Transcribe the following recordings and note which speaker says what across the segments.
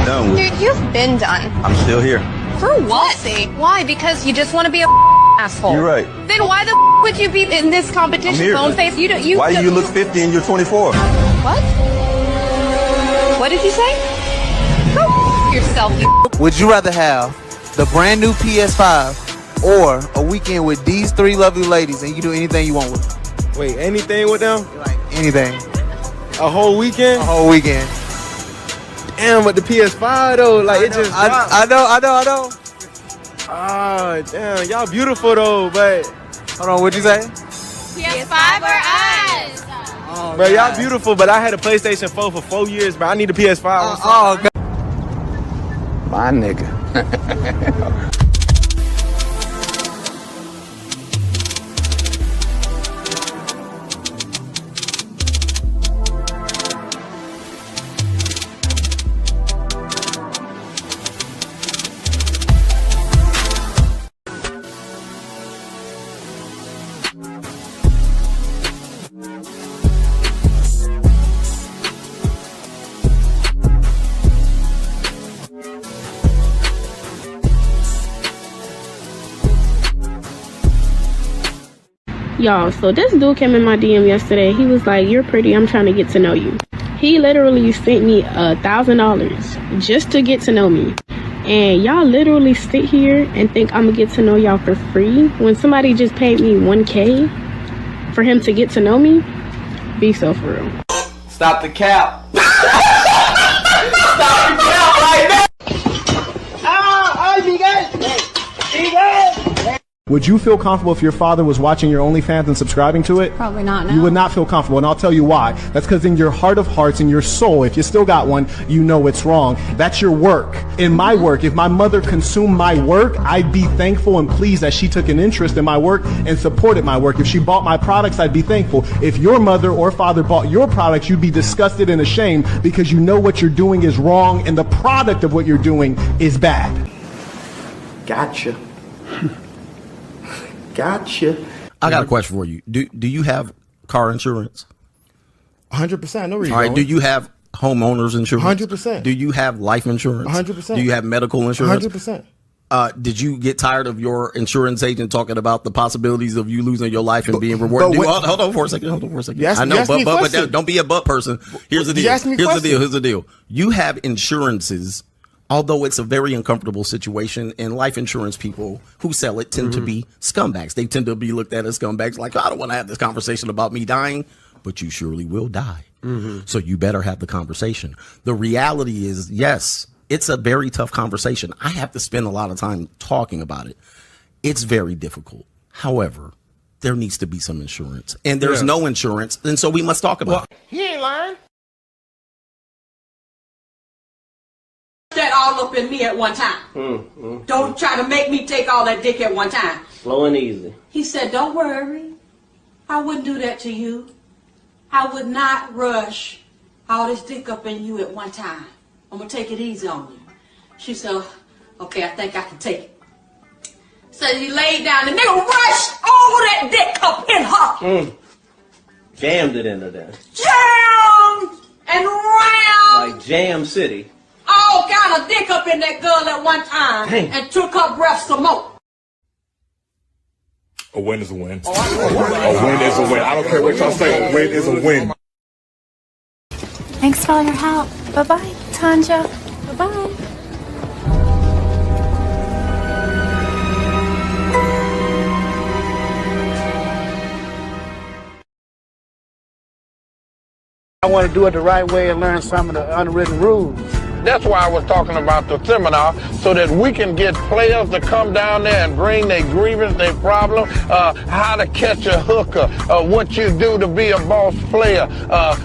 Speaker 1: done with.
Speaker 2: Dude, you've been done.
Speaker 1: I'm still here.
Speaker 2: For what? Why? Because you just want to be a asshole.
Speaker 1: You're right.
Speaker 2: Then why the would you be in this competition?
Speaker 1: I'm here.
Speaker 2: Bone face.
Speaker 1: Why do you look 50 and you're 24?
Speaker 2: What? What did you say? Go yourself, you.
Speaker 3: Would you rather have the brand new PS5 or a weekend with these three lovely ladies and you do anything you want with them?
Speaker 4: Wait, anything with them?
Speaker 3: Like anything.
Speaker 4: A whole weekend?
Speaker 3: A whole weekend.
Speaker 4: Damn, but the PS5 though, like it just dropped.
Speaker 3: I know.
Speaker 4: Ah, damn, y'all beautiful though, but
Speaker 3: Hold on, what'd you say?
Speaker 5: PS5 or us?
Speaker 3: Oh,
Speaker 4: bro, y'all beautiful, but I had a PlayStation 4 for 4 years, but I need a PS5.
Speaker 3: Oh, God.
Speaker 6: My nigga.
Speaker 7: Y'all, so this dude came in my DM yesterday. He was like, "You're pretty, I'm trying to get to know you." He literally sent me $1,000 just to get to know me. And y'all literally sit here and think I'm gonna get to know y'all for free when somebody just paid me $1K for him to get to know me? Be so for real.
Speaker 3: Stop the cap. Stop the cap right now.
Speaker 8: Would you feel comfortable if your father was watching your OnlyFans and subscribing to it?
Speaker 5: Probably not, no.
Speaker 8: You would not feel comfortable, and I'll tell you why. That's because in your heart of hearts, in your soul, if you still got one, you know it's wrong. That's your work. In my work, if my mother consumed my work, I'd be thankful and pleased that she took an interest in my work and supported my work. If she bought my products, I'd be thankful. If your mother or father bought your products, you'd be disgusted and ashamed because you know what you're doing is wrong and the product of what you're doing is bad.
Speaker 6: Gotcha. Gotcha.
Speaker 9: I got a question for you. Do you have car insurance?
Speaker 4: 100%. No reason.
Speaker 9: All right. Do you have homeowners insurance?
Speaker 4: 100%.
Speaker 9: Do you have life insurance?
Speaker 4: 100%.
Speaker 9: Do you have medical insurance?
Speaker 4: 100%.
Speaker 9: Did you get tired of your insurance agent talking about the possibilities of you losing your life and being rewarded? Hold on for a second. I know, but don't be a butt person. Here's the deal. Here's the deal. You have insurances. Although it's a very uncomfortable situation, and life insurance people who sell it tend to be scumbags. They tend to be looked at as scumbags, like, I don't want to have this conversation about me dying, but you surely will die. So you better have the conversation. The reality is, yes, it's a very tough conversation. I have to spend a lot of time talking about it. It's very difficult. However, there needs to be some insurance, and there's no insurance, and so we must talk about it.
Speaker 4: He ain't lying.
Speaker 10: That all up in me at one time. Don't try to make me take all that dick at one time.
Speaker 6: Slow and easy.
Speaker 10: He said, "Don't worry. I wouldn't do that to you. I would not rush all this dick up in you at one time. I'm going to take it easy on you." She said, "Okay, I think I can take it." So he laid down. The nigga rushed all that dick up in her.
Speaker 6: Jammed it into there.
Speaker 10: Jammed and round.
Speaker 6: Like Jam City.
Speaker 10: All kind of dick up in that girl at one time.
Speaker 6: Dang.
Speaker 10: And took her breath some more.
Speaker 11: A win is a win. A win is a win. I don't care what y'all say. A win is a win.
Speaker 5: Thanks for all your help. Bye-bye, Tanja. Bye-bye.
Speaker 12: I want to do it the right way and learn some of the unwritten rules.
Speaker 13: That's why I was talking about the seminar, so that we can get players to come down there and bring their grievance, their problem, how to catch a hooker, what you do to be a boss player,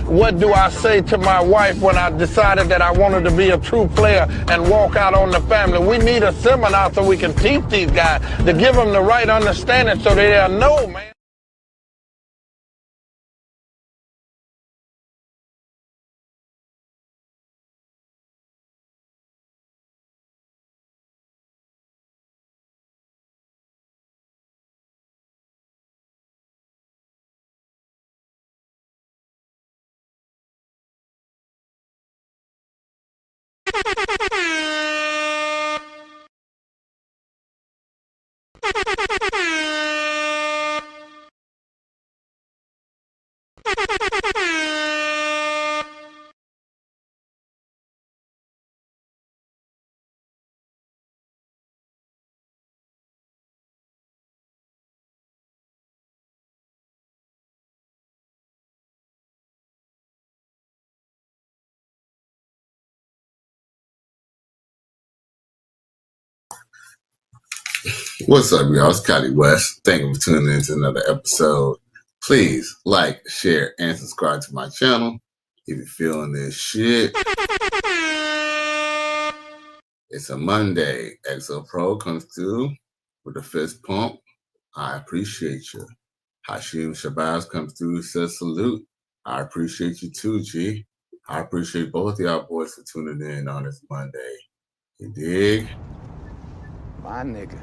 Speaker 13: what do I say to my wife when I decided that I wanted to be a true player and walk out on the family. We need a seminar so we can teach these guys to give them the right understanding so they'll know, man.
Speaker 5: Ha ha ha ha!
Speaker 14: What's up, y'all? It's Cali West. Thank you for tuning in to another episode. Please like, share, and subscribe to my channel if you're feeling this shit. It's a Monday. EXO Pro comes through with a fist pump. I appreciate you. Hashim Shabazz comes through, says salute. I appreciate you too, G. I appreciate both of y'all boys for tuning in on this Monday. You dig?
Speaker 15: My nigga.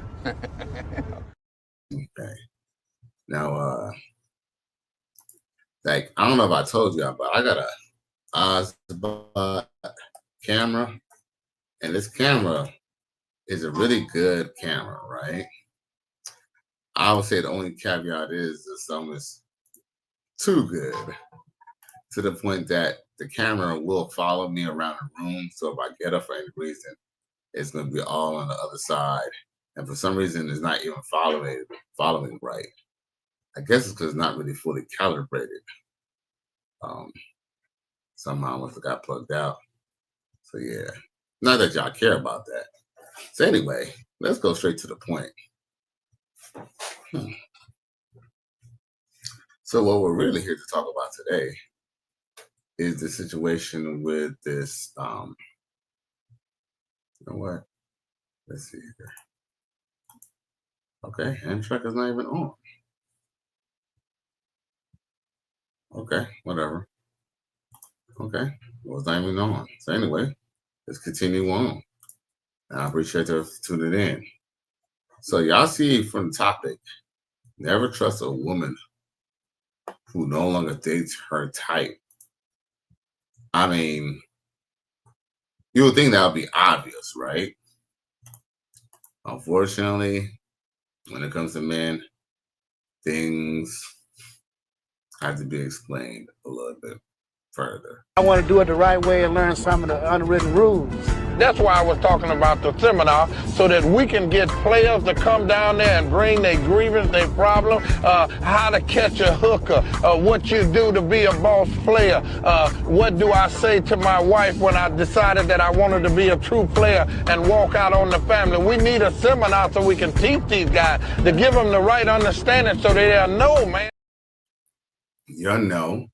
Speaker 14: Okay. Now, like, I don't know if I told y'all, but I got a Osbot camera, and this camera is a really good camera, right? I would say the only caveat is that some is too good, to the point that the camera will follow me around the room. So if I get up for any reason, it's going to be all on the other side. And for some reason, it's not even following right. I guess it's because it's not really fully calibrated. Somehow I must have got plugged out. So yeah, not that y'all care about that. So anyway, let's go straight to the point. So what we're really here to talk about today is the situation with this, you know what? Let's see here. Okay, hand track is not even on. Okay, whatever. Okay, well, it's not even on. So anyway, let's continue on. And I appreciate you tuning in. So y'all see from the topic, never trust a woman who no longer dates her type. I mean, you would think that would be obvious, right? Unfortunately, when it comes to men, things have to be explained a little bit further.
Speaker 12: I want to do it the right way and learn some of the unwritten rules.
Speaker 13: That's why I was talking about the seminar, so that we can get players to come down there and bring their grievance, their problem, how to catch a hooker, what you do to be a boss player, what do I say to my wife when I decided that I wanted to be a true player and walk out on the family. We need a seminar so we can teach these guys to give them the right understanding so they'll know, man.
Speaker 14: You know.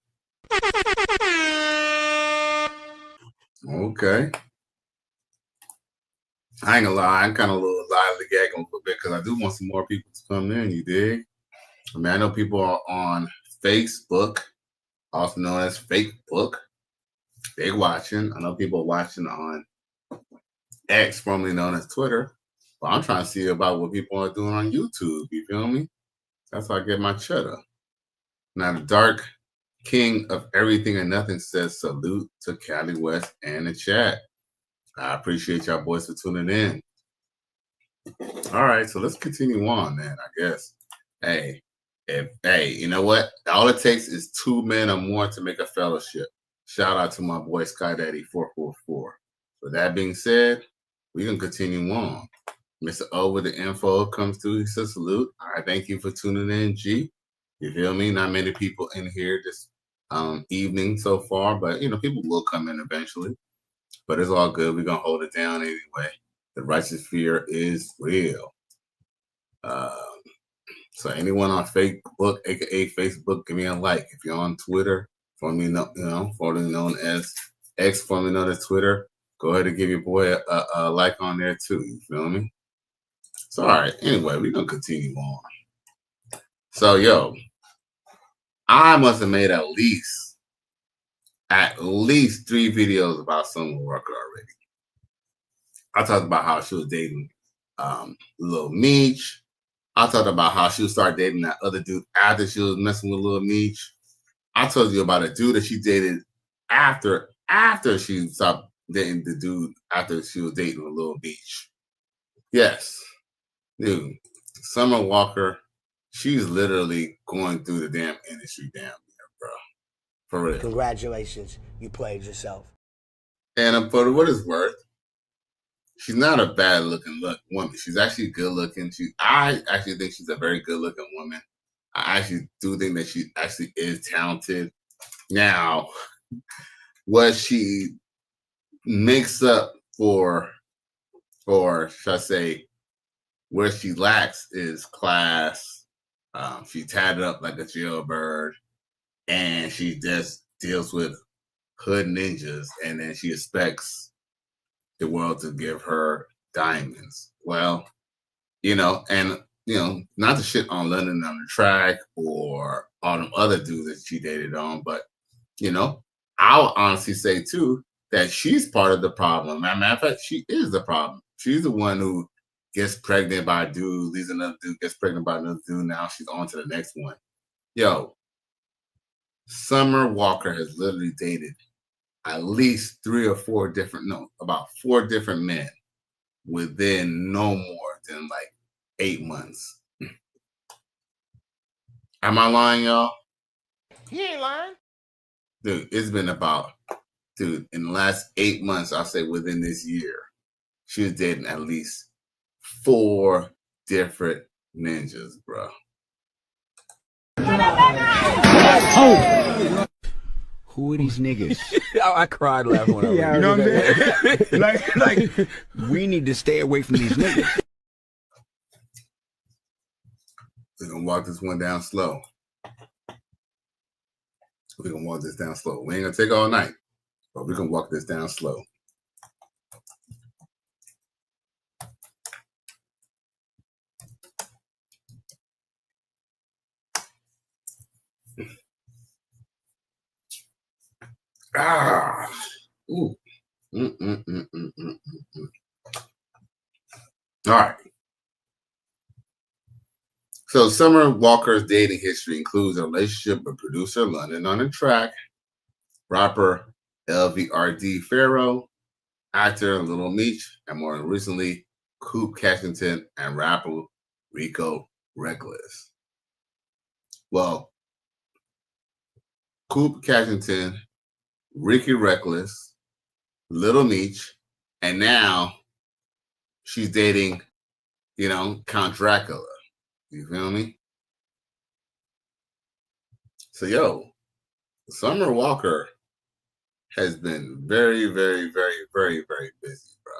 Speaker 14: Okay. I ain't gonna lie, I'm kind of a little lively gagging a little bit because I do want some more people to come in, you dig? I mean, I know people are on Facebook, also known as Fake Book. They watching. I know people are watching on X, formerly known as Twitter. But I'm trying to see about what people are doing on YouTube, you feel me? That's how I get my cheddar. Now, the Dark King of Everything and Nothing says salute to Cali West and the chat. I appreciate y'all boys for tuning in. All right, so let's continue on, man, I guess. Hey, you know what? All it takes is 2 men or more to make a fellowship. Shout out to my boy Skydaddy444. With that being said, we can continue on. Mr. O with the info comes through. He says salute. All right, thank you for tuning in, G. You feel me? Not many people in here this evening so far, but, you know, people will come in eventually. But it's all good. We're going to hold it down anyway. The righteous fear is real. So anyone on Facebook, aka Facebook, give me a like. If you're on Twitter, formerly known as X, formerly known as Twitter, go ahead and give your boy a like on there too. You feel me? So all right. Anyway, we're gonna continue on. So yo, I must have made at least 3 videos about Summer Walker already. I talked about how she was dating Lil Meech. I talked about how she would start dating that other dude after she was messing with Lil Meech. I told you about a dude that she dated after she stopped dating the dude after she was dating with Lil Meech. Yes, dude, Summer Walker, she's literally going through the damn industry down there, bro. For real.
Speaker 16: Congratulations, you played yourself.
Speaker 14: And for what it's worth, she's not a bad looking woman. She's actually good looking. I actually think she's a very good looking woman. I actually do think that she actually is talented. Now, what she makes up for should I say, Where she lacks is class. She tatted up like a jailbird, and she just deals with hood ninjas, and then she expects the world to give her diamonds. Well, and not to shit on London on the Track or all them other dudes that she dated on, but I'll honestly say too that she's part of the problem. As a matter of fact, she is the problem. She's the one who gets pregnant by a dude, leaves another dude, gets pregnant by another dude. Now she's on to the next one. Yo, Summer Walker has literally dated at least about 4 different men within no more than like 8 months. Am I lying, y'all?
Speaker 17: He ain't lying.
Speaker 14: Dude, it's been in the last 8 months, I'll say within this year, she was dating at least 4 different ninjas, bro.
Speaker 18: Oh. Who are these niggas?
Speaker 17: I cried laughing when I read.
Speaker 18: You know what I'm saying? like, we need to stay away from these niggas.
Speaker 14: We're gonna walk this one down slow. We're gonna walk this down slow. We ain't gonna take all night, but we're gonna walk this down slow. Ooh. All right. So Summer Walker's dating history includes a relationship with producer London on the Track, rapper LVRD Pharaoh, actor Little Meech, and more recently, Coop Cashington and rapper Rico Reckless. Well, Coop Cashington, Ricky Reckless, Little Meech, and now she's dating, Count Dracula. You feel me? So, Summer Walker has been very, very, very, very, very busy, bro.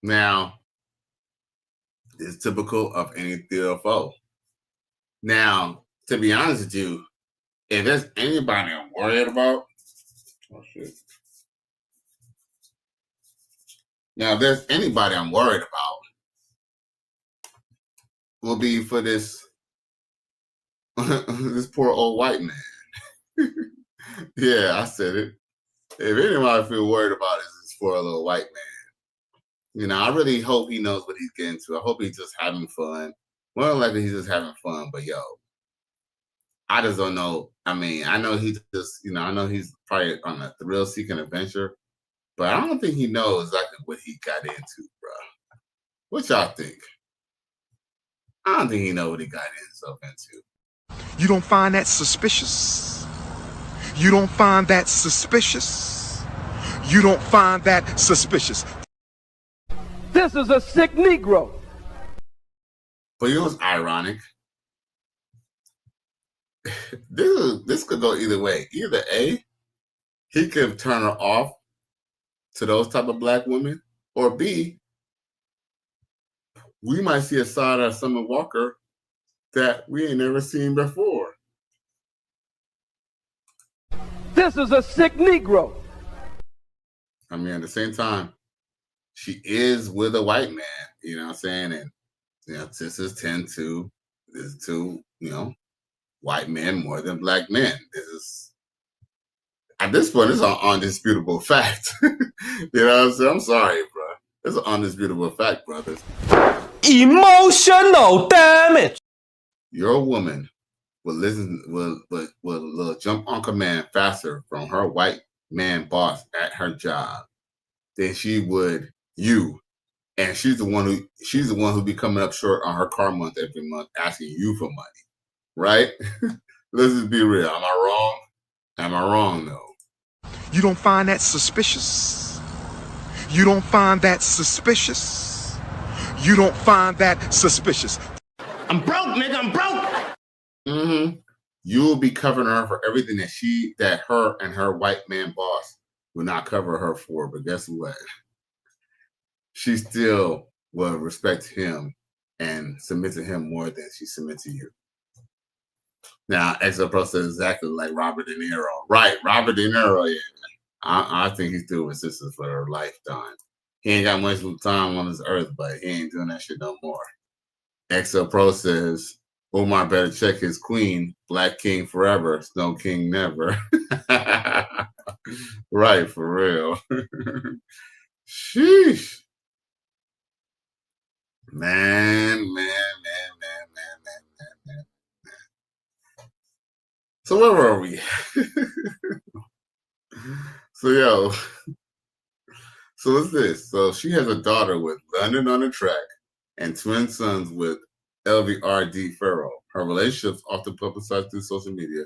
Speaker 14: Now, it's typical of any CFO. Now, to be honest with you, if there's anybody I'm worried about, oh shit. Now, if there's anybody I'm worried about, will be for this this poor old white man. Yeah, I said it. If anybody I feel worried about is this poor little white man. I really hope he knows what he's getting to. I hope he's just having fun. More than likely, he's just having fun. But I just don't know. I mean, I know he just, I know he's probably on a thrill-seeking adventure. But I don't think he knows exactly what he got into, bro. What y'all think? I don't think he knows what he got himself into.
Speaker 19: You don't find that suspicious? You don't find that suspicious? You don't find that suspicious?
Speaker 17: This is a sick Negro.
Speaker 14: But it was ironic. This could go either way. Either A, he could turn her off to those type of black women, or B, we might see a side of Summer Walker that we ain't never seen before.
Speaker 17: This is a sick Negro.
Speaker 14: I mean, at the same time, she is with a white man, you know what I'm saying? And, sisters tend to, white men more than black men. This is, at this point, it's an undisputable fact. You know what I'm saying? I'm sorry, bro. It's an undisputable fact, brothers.
Speaker 17: Emotional damage.
Speaker 14: Your woman will jump on command faster from her white man boss at her job than she would you. And she's the one who be coming up short on her car month every month, asking you for money. Right? Let's just be real. Am I wrong? Am I wrong though?
Speaker 19: You don't find that suspicious? You don't find that suspicious? You don't find that suspicious?
Speaker 14: I'm broke, nigga. I'm broke. Mm-hmm. you will be covering her for everything that her and her white man boss will not cover her for. But guess what? She still will respect him and submit to him more than she submits to you. Now, XO Pro says exactly like Robert De Niro. Right, Robert De Niro, yeah. I think he's through with sisters for a lifetime. He ain't got much time on this earth, but he ain't doing that shit no more. XO Pro says, Omar better check his queen. Black king forever, Snow King never. Right, for real. Sheesh. Man. So where were we? So what's this? So she has a daughter with London on the Track and twin sons with LVRD Farrell. Her relationships, often publicized through social media,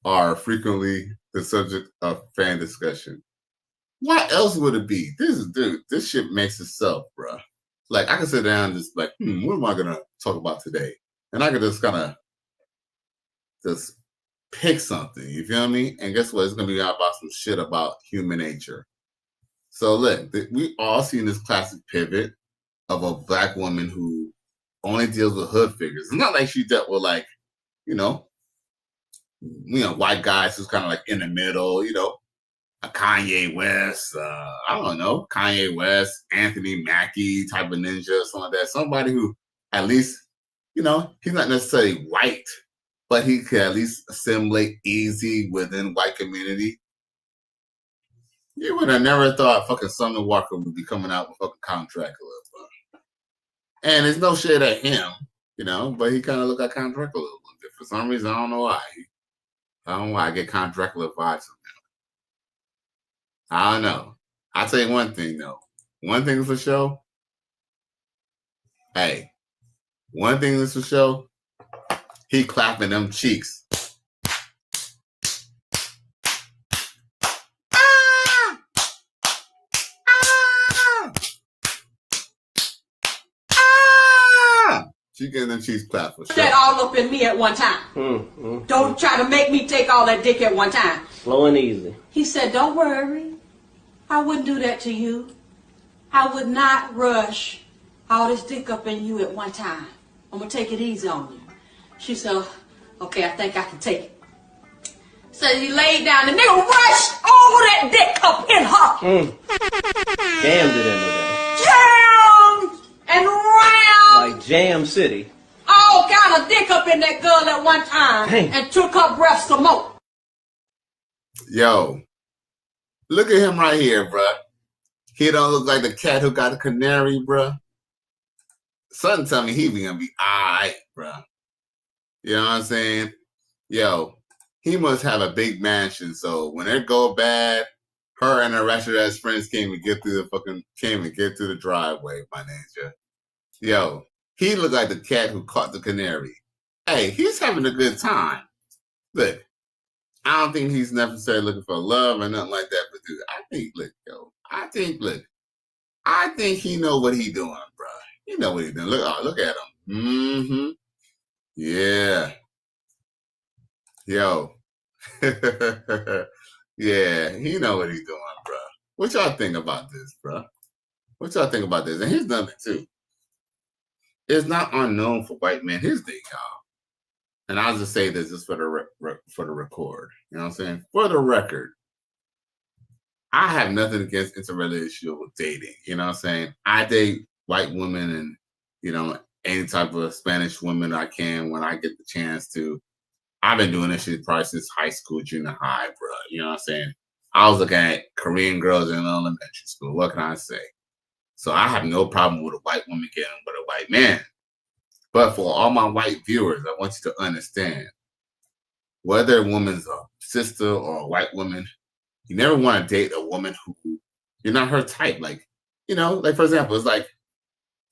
Speaker 14: are frequently the subject of fan discussion. What else would it be? This shit makes itself, bruh. Like, I can sit down and just like, what am I gonna talk about today? And I can just kind of just pick something, you feel me? And guess what? It's gonna be about some shit about human nature. So look, we all seen this classic pivot of a black woman who only deals with hood figures. It's not like she dealt with like, white guys who's kind of like in the middle, a Kanye West, I don't know, Kanye West, Anthony Mackie type of ninja, something like that. Somebody who at least, he's not necessarily white, but he could at least assimilate easy within white community. You would have never thought fucking Sumner Walker would be coming out with fucking Count Dracula. Bro. And there's no shade at him, but he kind of look like Count Dracula a little bit. For some reason, I don't know why. I don't know why I get Count Dracula vibes from him. I don't know. I'll tell you one thing, though. One thing for sure. Hey, one thing is for sure. He clapping them cheeks. She getting them cheeks clapped for sure.
Speaker 10: That all up in me at one time. Don't try to make me take all that dick at one time.
Speaker 6: Slow and easy.
Speaker 10: He said, don't worry. I wouldn't do that to you. I would not rush all this dick up in you at one time. I'm going to take it easy on you. She said, okay, I think I can take it. So he laid down. The nigga rushed all that dick up in her.
Speaker 6: Jammed it into there.
Speaker 10: Jammed and round.
Speaker 6: Like Jam City.
Speaker 10: All kind of dick up in that girl at one time. Dang. And took her breath some more.
Speaker 14: Yo, look at him right here, bruh. He don't look like the cat who got a canary, bruh. Something tell me he be gonna be alright, bruh. You know what I'm saying? Yo, he must have a big mansion, so when it go bad, her and her ratchet ass friends can't even get through the driveway, my ninja. Yo, he look like the cat who caught the canary. Hey, he's having a good time. Look, I don't think he's necessarily looking for love or nothing like that, but dude, I think he know what he doing, bro. He know what he doing. Look at him. Yeah. Yo. Yeah, he know what he's doing, bro. What y'all think about this, bro? What y'all think about this? And here's another too. It's not unknown for white men his day, y'all. And I'll just say this just for the record. You know what I'm saying? For the record, I have nothing against interrelational dating. You know what I'm saying? I date white women and, any type of Spanish women I can when I get the chance to. I've been doing this shit probably since high school, junior high, bro. You know what I'm saying? I was looking at Korean girls in elementary school. What can I say? So I have no problem with a white woman getting with a white man. But for all my white viewers, I want you to understand, whether a woman's a sister or a white woman, you never want to date a woman who you're not her type. Like, like for example, it's like,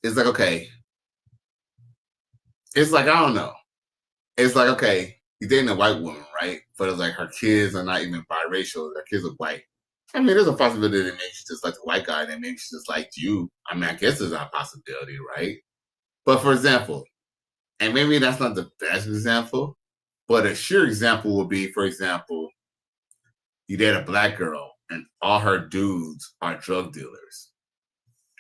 Speaker 14: okay. It's like, I don't know. It's like, okay, you're dating a white woman, right? But it's like her kids are not even biracial. Her kids are white. I mean, there's a possibility that maybe she's just like the white guy, and maybe she's just like you. I mean, I guess there's a possibility, right? But for example, and maybe that's not the best example, But a sure example would be, for example, you date a black girl and all her dudes are drug dealers.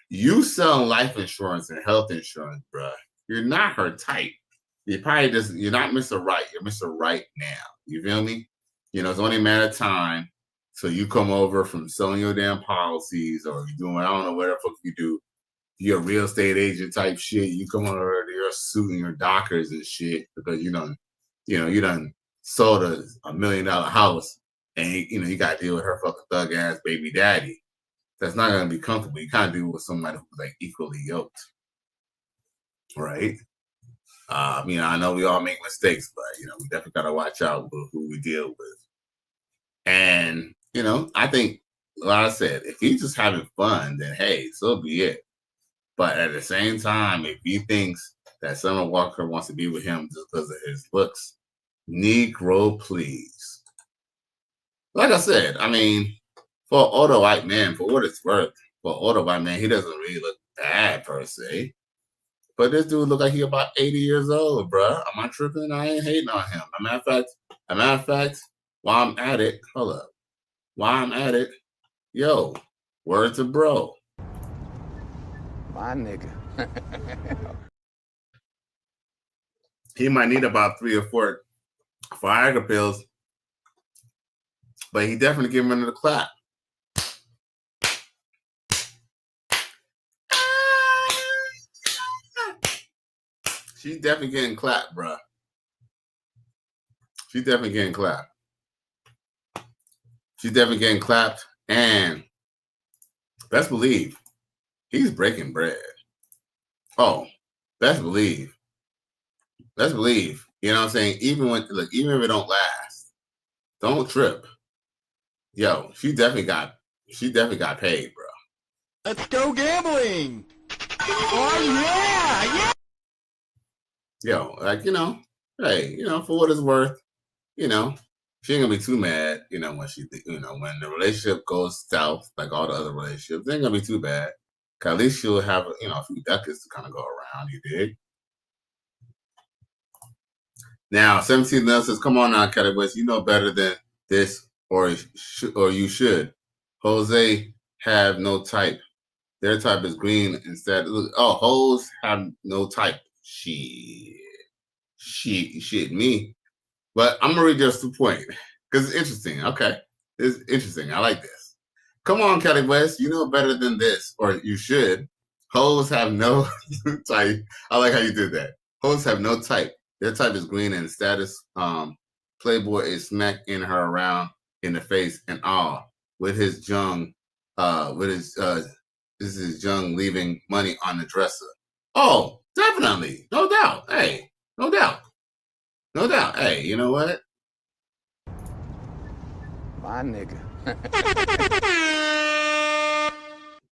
Speaker 14: You selling life insurance and health insurance, bruh. You're not her type. You're not Mr. Right. You're Mr. Right now. You feel me? You know, it's only a matter of time. So you come over from selling your damn policies or you're doing, I don't know what the fuck you do. You're a real estate agent type shit. You come over to your suit and your dockers and shit because you done sold a $1 million house and you got to deal with her fucking thug ass baby daddy. That's not going to be comfortable. You kind of deal with somebody who's like equally yoked. Right? I know we all make mistakes, but we definitely got to watch out with who we deal with. And, I think, like I said, if he's just having fun, then hey, so be it. But at the same time, if he thinks that Summer Walker wants to be with him just because of his looks, Negro, please. Like I said, for an older white man, for what it's worth, for an older white man, he doesn't really look bad per se. But this dude look like he about 80 years old, bruh. Am I tripping? I ain't hating on him. As a matter of fact, while I'm at it, yo, word to bro.
Speaker 15: My nigga.
Speaker 14: He might need about 3 or 4 Viagra pills, but he definitely give him another clap. She's definitely getting clapped, bruh. She's definitely getting clapped. And best believe he's breaking bread. Oh, best believe. You know what I'm saying? Even if it don't last, don't trip. Yo, she definitely got paid, bro.
Speaker 18: Let's go gambling. Oh yeah.
Speaker 14: Yo, hey, for what it's worth, she ain't gonna be too mad, when when the relationship goes south, like all the other relationships, it ain't gonna be too bad. 'Cause at least she'll have, a few ducats to kind of go around, you dig? Now, 17 Nell says, come on now, Kelly West, you know better than this, or you should. Jose have no type. Their type is green instead. Oh, hoes have no type. Shit, me. But I'm gonna read just the point because it's interesting. Okay, it's interesting. I like this. Come on, Kelly West, you know better than this, or you should. Hoes have no type. I like how you did that. Hoes have no type. Their type is green and status. Playboy is smacking her around in the face and all with his jung. This is Jung leaving money on the dresser. Oh, definitely. No doubt. Hey, no doubt. Hey, you know what?
Speaker 15: My nigga.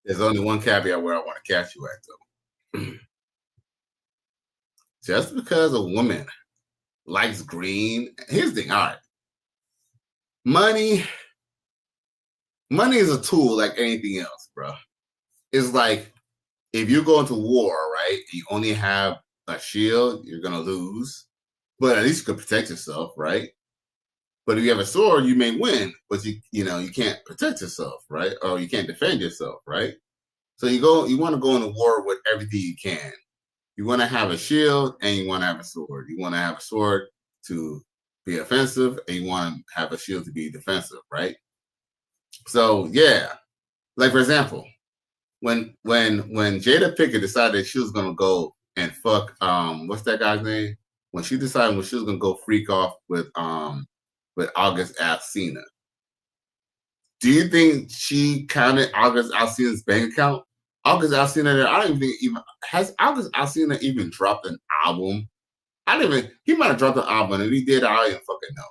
Speaker 14: There's only one caveat where I want to catch you at, though. Just because a woman likes green, here's the thing. All right. Money is a tool like anything else, bro. It's like if you go into war, right? You only have a shield, you're gonna lose, but at least you can protect yourself, right? But if you have a sword, you may win, but you can't protect yourself, right? Or you can't defend yourself, right? So you want to go into war with everything you can. You want to have a shield and you want to have a sword. You want to have a sword to be offensive and you want to have a shield to be defensive, right? So yeah, like for example, when Jada Pinkett decided she was gonna go and fuck what's that guy's name? When she decided she was gonna go freak off with August Alsina. Do you think she counted August Alsina's bank account? August Alsina, I don't even think has August Alsina even dropped an album? He might have dropped an album, and if he did, I don't even fucking know.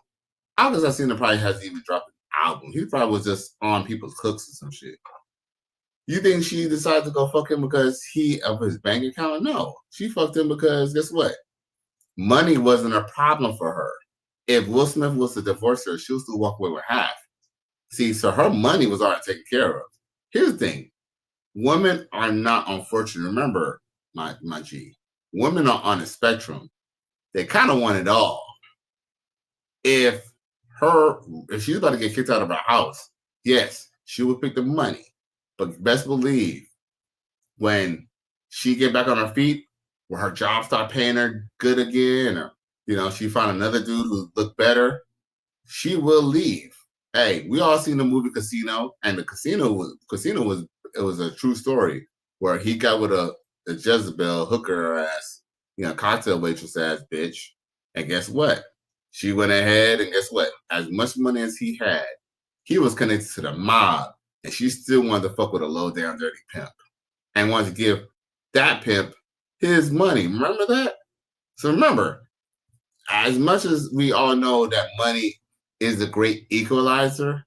Speaker 14: August Alsina probably hasn't even dropped an album. He probably was just on people's hooks or some shit. You think she decided to go fuck him because of his bank account? No. She fucked him because guess what? Money wasn't a problem for her. If Will Smith was to divorce her, she would still walk away with half. See, so her money was already taken care of. Here's the thing. Women are not unfortunate. Remember, my G, women are on a spectrum. They kind of want it all. if she's about to get kicked out of her house, yes, she would pick the money. But best believe when she get back on her feet, when her job start paying her good again, or she find another dude who look better, she will leave. Hey, we all seen the movie Casino, and the Casino was a true story where he got with a Jezebel hooker ass, cocktail waitress ass bitch, and guess what? She went ahead, and guess what? As much money as he had, he was connected to the mob, and she still wanted to fuck with a low down dirty pimp, and wanted to give that pimp his money. Remember that? So remember, as much as we all know that money is a great equalizer,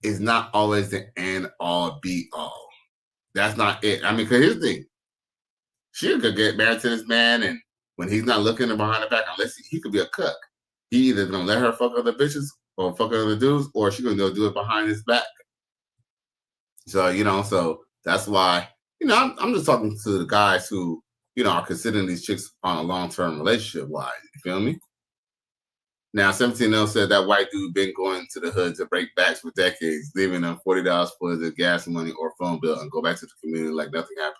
Speaker 14: it's not always the end all be all. That's not it. I mean, because here's the thing. She could get married to this man, and when he's not looking behind her back, unless he could be a cuck. He either gonna let her fuck other bitches or fuck other dudes, or she gonna go do it behind his back. So, so that's why, I'm just talking to the guys who, are considering these chicks on a long-term relationship wise. You feel me? Now, 17L said that white dude been going to the hood to break backs for decades, leaving them $40 for the gas money or phone bill and go back to the community like nothing happened.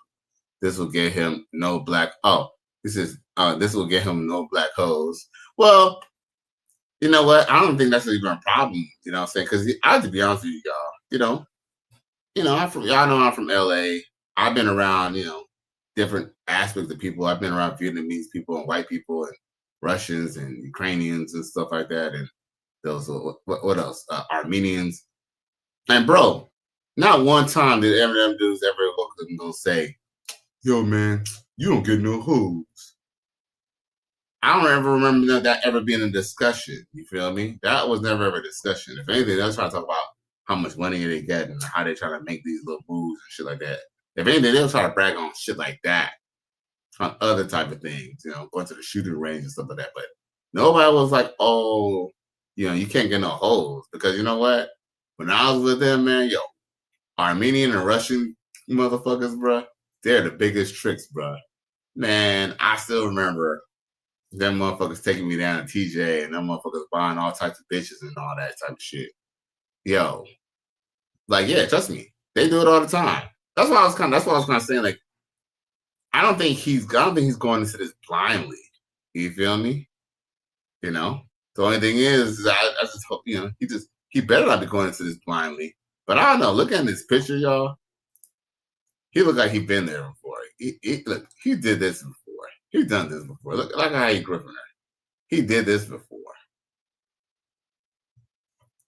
Speaker 14: This will get him no black. This will get him no black hoes. Well, you know what? I don't think that's even a problem. You know what I'm saying? Because I have to be honest with you, y'all. I'm from LA. I've been around, different aspects of people. I've been around Vietnamese people and white people and Russians and Ukrainians and stuff like that. And those, what else? Armenians. And bro, not one time did ever them dudes ever look at them and go say, "Yo, man, you don't get no hoes." I don't ever remember that ever being a discussion. You feel me? That was never ever a discussion. If anything, they was trying to talk about how much money they get and how they trying to make these little moves and shit like that. If anything, they'll try to brag on shit like that, on other type of things, going to the shooting range and stuff like that. But nobody was like, "Oh, you can't get no hoes," because you know what? When I was with them, man, Armenian and Russian motherfuckers, bruh, they're the biggest tricks, bruh. Man, I still remember them motherfuckers taking me down to TJ and them motherfuckers buying all types of bitches and all that type of shit. Trust me, they do it all the time. That's what I was kind of saying. Like, I don't think he's going into this blindly. You feel me? The only thing is I just hope, he better not be going into this blindly. But I don't know. Look at this picture, y'all. He looked like he's been there before. He did this before. He's done this before. Look how he gripping her. He did this before.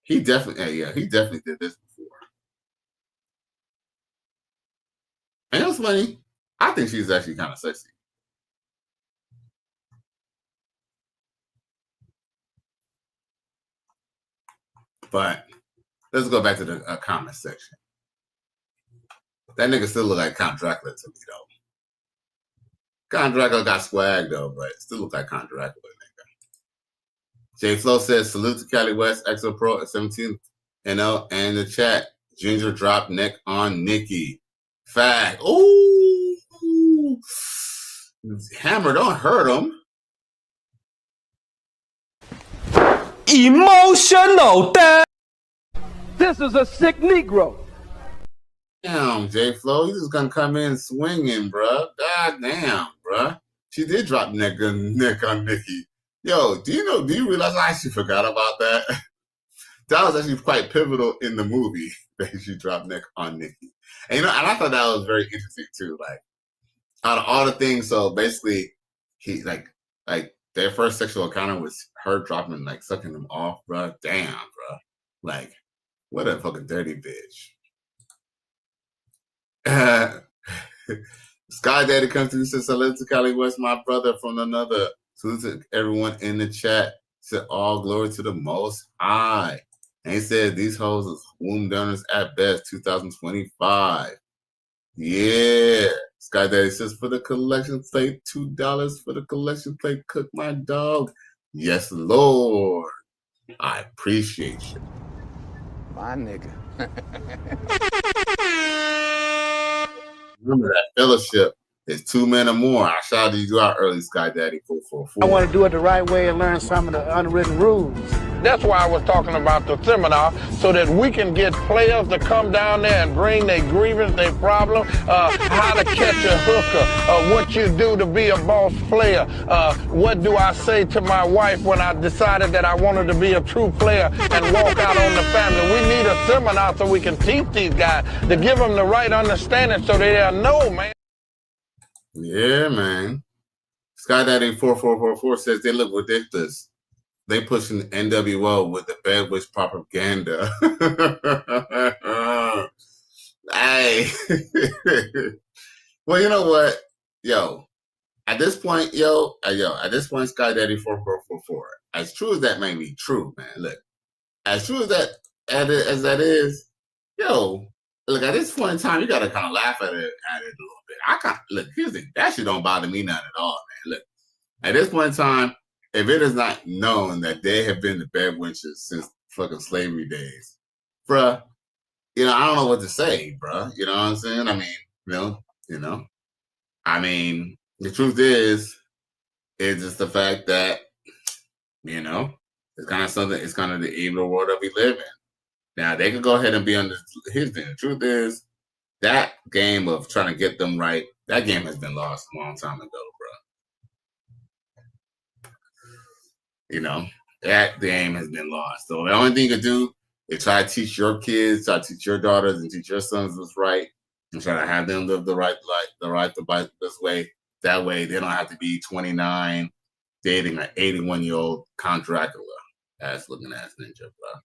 Speaker 14: He definitely did this before. And it's funny. I think she's actually kind of sexy. But let's go back to the comment section. That nigga still look like Count Dracula to me, though. Count Dracula got swag, though, but it still look like Count Dracula, nigga. J Flow says, salute to Cali West, EXO Pro at 17 NL, and the chat. Ginger drop neck on Nikki. Fact. Ooh. Hammer, don't hurt him.
Speaker 17: Emotional damn. This is a sick Negro.
Speaker 14: Damn, J Flow, you just gonna come in swinging, bruh. God damn, bruh. She did drop neck on Nikki. Yo, do you realize I actually forgot about that? That was actually quite pivotal in the movie that she dropped neck on Nikki. And and I thought that was very interesting too. Like, out of all the things, so basically he like their first sexual encounter was her dropping, like, sucking him off, bruh. Damn, bruh. Like, what a fucking dirty bitch. Sky Daddy comes through, says, salute to Cali West, my brother from another. Salute to everyone in the chat. Said, all glory to the Most High. And he said, these hoes is womb donors at best, 2025. Yeah. Sky Daddy says, for the collection plate, $2 for the collection plate. Cook my dog. Yes, Lord. I appreciate you.
Speaker 15: My nigga.
Speaker 14: Remember that fellowship is 2 men or more. I shouted you out early, Sky Daddy 444.
Speaker 12: I want to do it the right way and learn some of the unwritten rules.
Speaker 13: That's why I was talking about the seminar, so that we can get players to come down there and bring their grievance, their problem, how to catch a hooker, what you do to be a boss player, what do I say to my wife when I decided that I wanted to be a true player and walk out on the family. We need a seminar so we can teach these guys to give them the right understanding so they'll know, man.
Speaker 14: Yeah, man. Skydaddy 4444 says they look ridiculous. They pushing NWO with the bad witch propaganda. Hey. Well, you know what? At this point, Skydaddy 4444. As true as that may be true, man. Look, as true as that is, look, at this point in time, you gotta kind of laugh at it a little bit. Here's the thing, that shit don't bother me none at all, man. Look, at this point in time, if it is not known that they have been the bad witches since fucking slavery days, bruh, I don't know what to say, bruh. You know what I'm saying? I mean, the truth is, it's just the fact that, it's kind of something, it's kind of the evil world that we live in. Now, they could go ahead and be on here's the thing. The truth is, that game of trying to get them right, that game has been lost a long time ago, bro. That game has been lost. So the only thing you can do is try to teach your kids, try to teach your daughters, and teach your sons what's right, and try to have them live the right this way. That way, they don't have to be 29 dating an 81-year-old Count Dracula ass looking ass ninja, bro.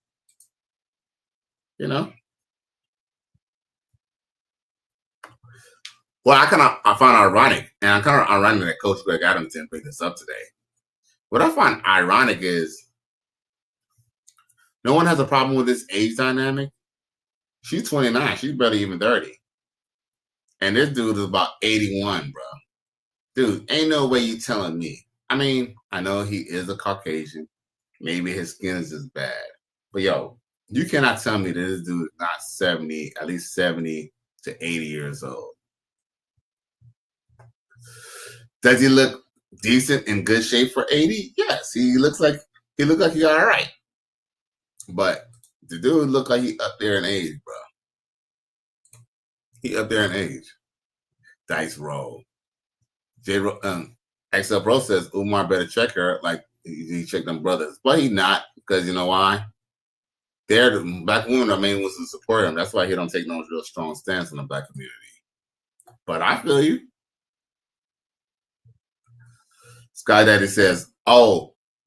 Speaker 14: Well, I find ironic, and I'm kind of ironic that Coach Greg Adams didn't bring this up today. What I find ironic is no one has a problem with this age dynamic. She's 29. She's barely even 30. And this dude is about 81, bro. Dude, ain't no way you telling me. I mean, I know he is a Caucasian. Maybe his skin is just bad. But, you cannot tell me that this dude is not 70, at least 70 to 80 years old. Does he look decent, in good shape for 80? Yes, he looks like he got all right. But the dude look like he up there in age, bro. He up there in age. Dice roll. XL Bro says Umar better check her like he checked them brothers. But he not, because you know why? They're the black women are main ones to support him. That's why he don't take no real strong stance in the black community. But I feel you. Skydaddy says,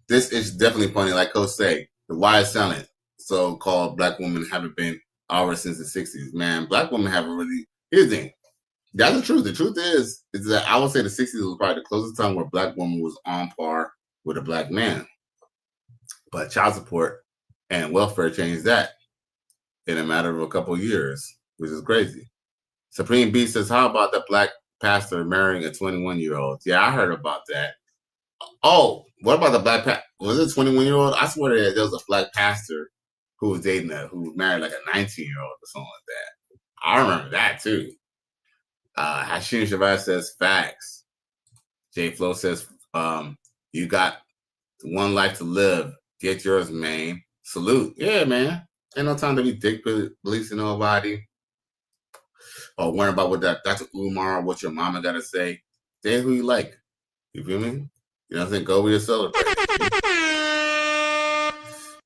Speaker 14: this is definitely funny. Like Coach say, the why is silent. So-called black women haven't been ours since the 60s. Man, black women haven't really. Here's the thing. That's the truth. The truth is that I would say the 60s was probably the closest time where black woman was on par with a black man. But child support and welfare changed that in a matter of a couple of years, which is crazy. Supreme B says, how about the black pastor marrying a 21-year-old? Yeah, I heard about that. Oh, what about the black was it 21-year-old? I swear that there was a black pastor who was who married like a 19-year-old or something like that. I remember that too. Hashim Shabazz says facts. J Flo says, you got one life to live. Get yours, man. Salute. Yeah, man. Ain't no time to be dick policing nobody. Or worrying about what Dr. Umar, what your mama gotta say. Say who you like. You feel me? You know what I'm saying? Go with yourself.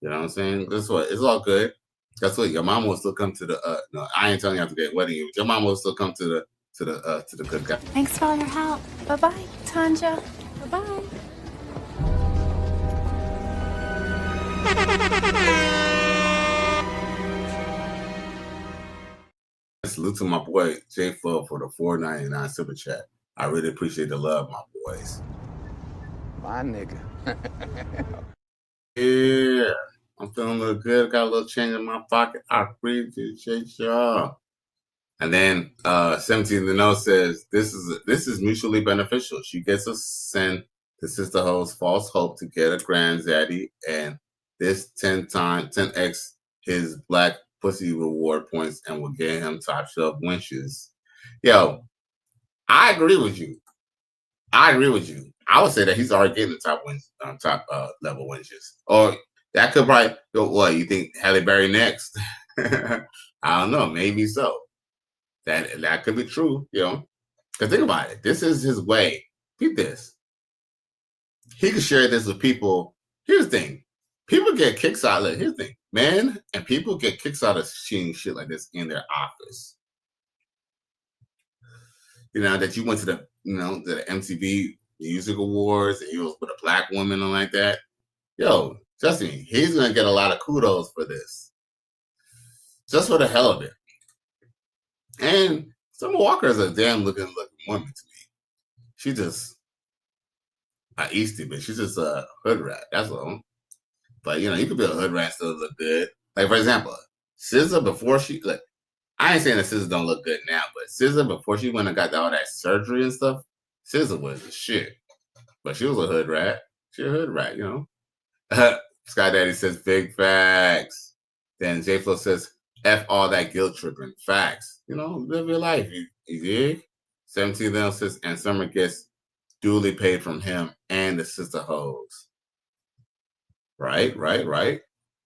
Speaker 14: You know what I'm saying? Guess what? It's all good. Guess what? Your mama will still come to the no, I ain't telling you how to get wedding. Your mama will still come to the good guy.
Speaker 5: Thanks for all your help. Bye-bye, Tanja. Bye-bye.
Speaker 14: Salute to my boy J Flo for the $4.99 super chat. I really appreciate the love, my boys.
Speaker 15: My nigga.
Speaker 14: Yeah, I'm feeling a little good. Got a little change in my pocket. I appreciate y'all. And then 17 the note says this is mutually beneficial. She gets to send the sister host false hope to get a granddaddy, and this 10x his black pussy reward points and will get him top shelf winches. Yo, I agree with you. I would say that he's already getting the top level winches. Or That could probably go. What you think, Halle Berry next? I don't know. Maybe so. That could be true. Because think about it. This is his way. Keep this. He could share this with people. Here's the thing. People get kicks out of it. Here's the thing. Men and people get kicks out of seeing shit like this in their office. That you went to the the MTV Music Awards and you was with a black woman and like that. Yo, trust me, he's gonna get a lot of kudos for this. Just for the hell of it. And Summer Walker is a damn looking woman to me. She just Eastie, but she's just a hood rat. That's all. But you could be a hood rat and still look good. Like for example, SZA before she I ain't saying that SZA don't look good now, but SZA before she went and got all that surgery and stuff, SZA was the shit. But she was a hood rat. She a hood rat, Sky Daddy says big facts. Then J Flo says F all that guilt tripping. Facts. Live your life. You dig? 17 then says and Summer gets duly paid from him and the sister hoes. Right.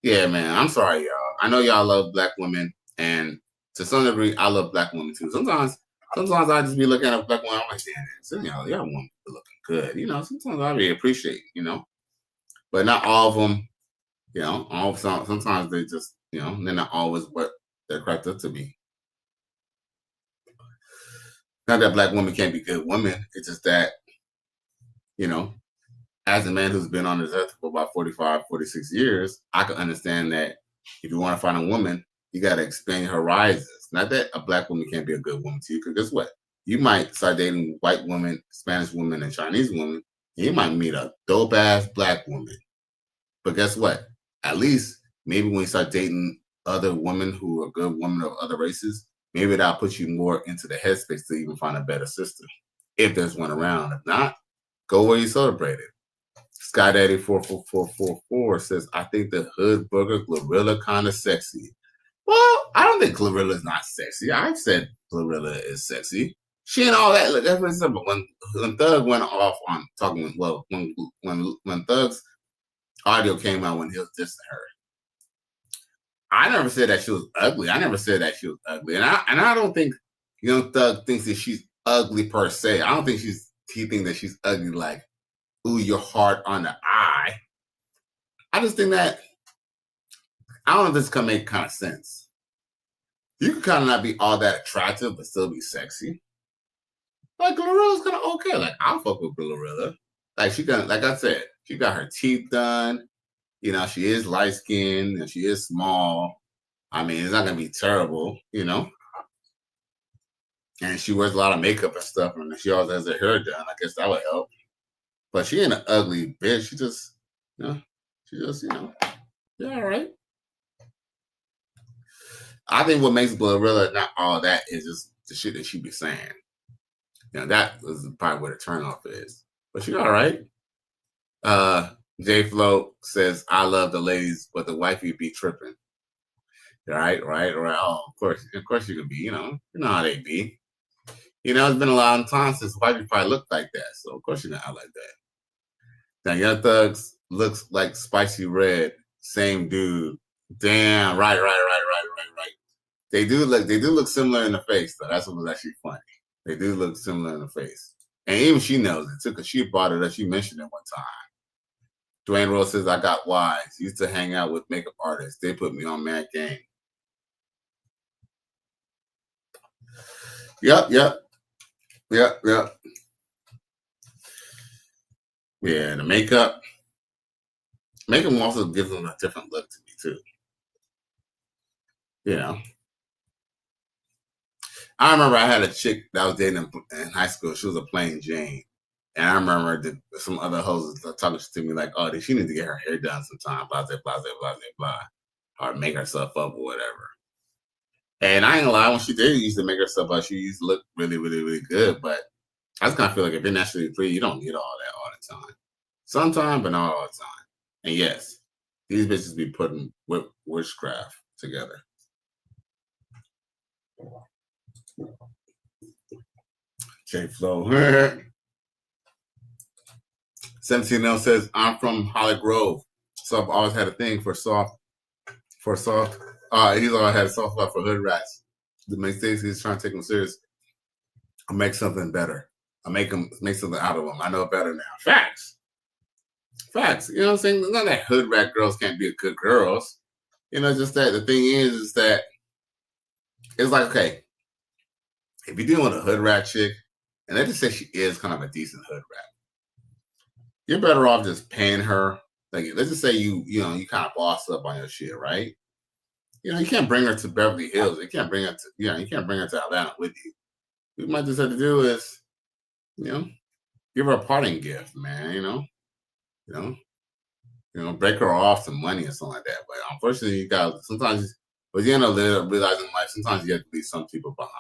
Speaker 14: Yeah, man. I'm sorry, y'all. I know y'all love black women, and to some degree, I love black women too. Sometimes I just be looking at a black woman. I'm like, damn, y'all women looking good. Sometimes I really appreciate, but not all of them. Sometimes they just, they're not always what they're cracked up to be. Not that black women can't be good women. It's just that, as a man who's been on this earth for about 45, 46 years, I can understand that if you want to find a woman, you got to expand your horizons. Not that a black woman can't be a good woman to you, because guess what? You might start dating white women, Spanish women, and Chinese women, and you might meet a dope-ass black woman. But guess what? At least maybe when you start dating other women who are good women of other races, maybe that'll put you more into the headspace to even find a better sister, if there's one around. If not, go where you celebrate it. Sky Daddy 44444 says, I think the hood burger Glorilla kind of sexy. Well, I don't think Glorilla is not sexy. I've said Glorilla is sexy. She and all that. Look, that's very simple. When Thug went off on talking, when Thug's audio came out when he was dissing her, I never said that she was ugly. And I don't think Young Thug thinks that she's ugly per se. I don't think he thinks that she's ugly like, ooh, you're hard on the eye. I just think that, I don't know if this can make kind of sense. You can kind of not be all that attractive, but still be sexy. Like, Glorilla's kind of okay. Like, I'll fuck with Glorilla. Like, like I said, she got her teeth done. She is light-skinned and she is small. I mean, it's not going to be terrible, And she wears a lot of makeup and stuff, and she always has her hair done. I guess that would help. But she ain't an ugly bitch. She just, yeah, all right. I think what makes Glorilla not all that is just the shit that she be saying. That is probably where the turnoff is. But she all right. J Flo says, I love the ladies, but the wifey be tripping. Right. Oh, of course you could be, you know how they be. It's been a long time since wifey probably looked like that. So of course you're not out like that. Now Young Thugs looks like Spicy Red, same dude. Damn, right. They do look similar in the face, though. That's what was actually funny. They do look similar in the face. And even she knows it too, because she brought it up. She mentioned it one time. Dwayne Rose says, I got wise. Used to hang out with makeup artists. They put me on Mad Game. Yep. Yeah, the makeup also gives them a different look to me too. I remember I had a chick that I was dating in high school. She was a plain Jane. And I remember some other hoes talking to me like, oh, she need to get her hair done sometime, blah, or make herself up or whatever. And I ain't gonna lie, when she did used to make herself up, she used to look really, really, really good. But I just kind of feel like if you're naturally pretty, you don't need all that all the time. Sometimes, but not all the time. And yes, these bitches be putting witchcraft together. J Flo. 17L says, I'm from Holly Grove. So I've always had a thing for soft. He's always had a soft spot for hood rats. The mistakes he's trying to take them serious. I make something better. I make something out of them. I know better now. Facts. You know what I'm saying? It's not that hood rat girls can't be good girls. You know, just that the thing is that it's like, okay, if you're dealing with a hood rat chick, and let's just say she is kind of a decent hood rat, you're better off just paying her. Like, let's just say you kind of boss up on your shit, right? You know, you can't bring her to Beverly Hills. You can't bring her to Atlanta with you. What you might just have to do is, give her a parting gift, man. Break her off some money or something like that. But unfortunately, you got sometimes, but you end up realizing life. Sometimes you have to leave some people behind,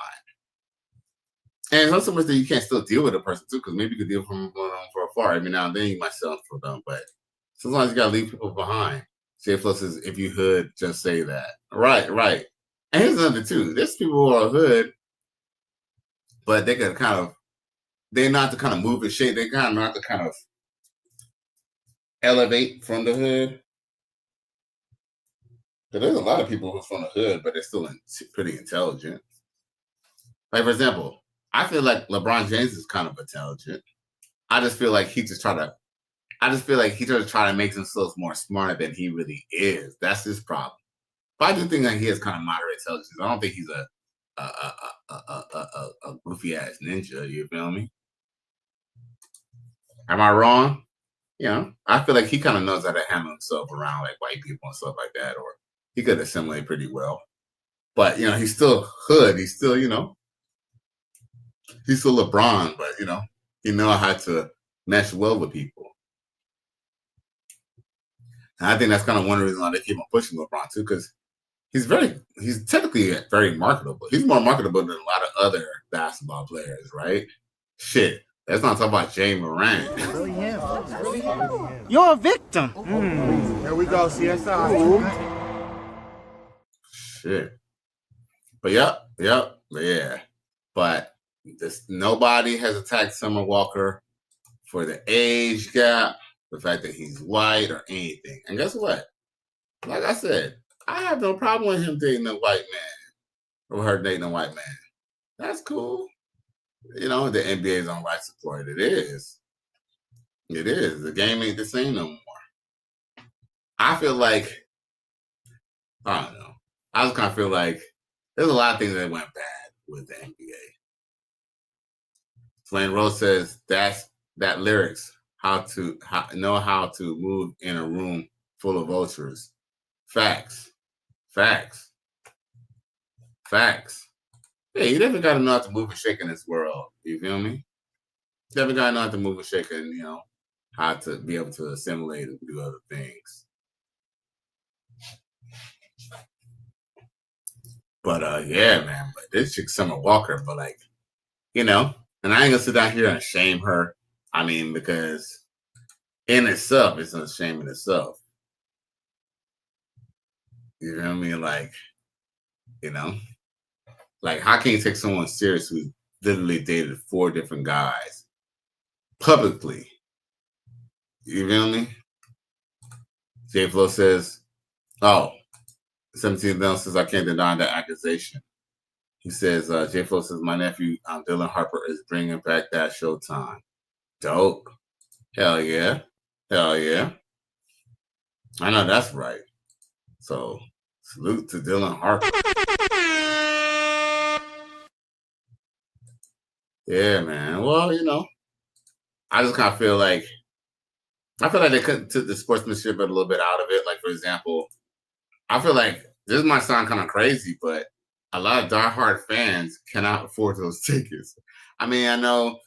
Speaker 14: and it's not so much that you can't still deal with a person too, because maybe you could deal with them for afar. Every now and then you might sell for them, but sometimes you gotta leave people behind. J Flow says, "If you hood, just say that." Right. And here's another too. There's people who are hood, but they're not to kind of move and shake. They kind of not to kind of elevate from the hood. But there's a lot of people who's from the hood, but they're still pretty intelligent. Like, for example, I feel like LeBron James is kind of intelligent. I just feel like he just try to make himself more smarter than he really is. That's his problem. But I do think that he has kind of moderate intelligence. I don't think he's a goofy ass ninja. You feel me? Am I wrong? I feel like he kind of knows how to handle himself around like white people and stuff like that, or he could assimilate pretty well. But he's still hood. He's still he's still LeBron, but he knows how to mesh well with people. And I think that's kind of one reason why they keep on pushing LeBron too, because he's technically very marketable. He's more marketable than a lot of other basketball players, right? Shit. Let's not talk about Jay Morant.
Speaker 20: Really him. You're a victim. Here we go, CSI.
Speaker 14: Shit. But yeah. But nobody has attacked Summer Walker for the age gap, the fact that he's white or anything. And guess what? Like I said, I have no problem with him dating a white man or her dating a white man. That's cool. The NBA is on life support. It is. The game ain't the same no more. I feel like, I don't know. I just kind of feel like there's a lot of things that went bad with the NBA. Flame Rose says that lyrics, how to move in a room full of vultures. Facts. Yeah, you definitely got to know how to move and shake in this world. You feel me? You definitely got to know how to move and shake and, how to be able to assimilate and do other things. But, yeah, man. But this chick, Summer Walker, but, like, and I ain't going to sit down here and shame her. I mean, because in itself, it's a shame in itself. You know what I mean? Like, like, how can you take someone serious who literally dated 4 different guys publicly? You feel me? J Flow says, 17 Bell says, I can't deny that accusation. He says, J Flow says, my nephew, Dylan Harper, is bringing back that Showtime. Dope. Hell yeah. I know that's right. So, salute to Dylan Harper. Yeah, man. Well, I just kind of feel like they took the sportsmanship a little bit out of it. Like, for example, I feel like this might sound kind of crazy, but a lot of diehard fans cannot afford those tickets. I mean, I know,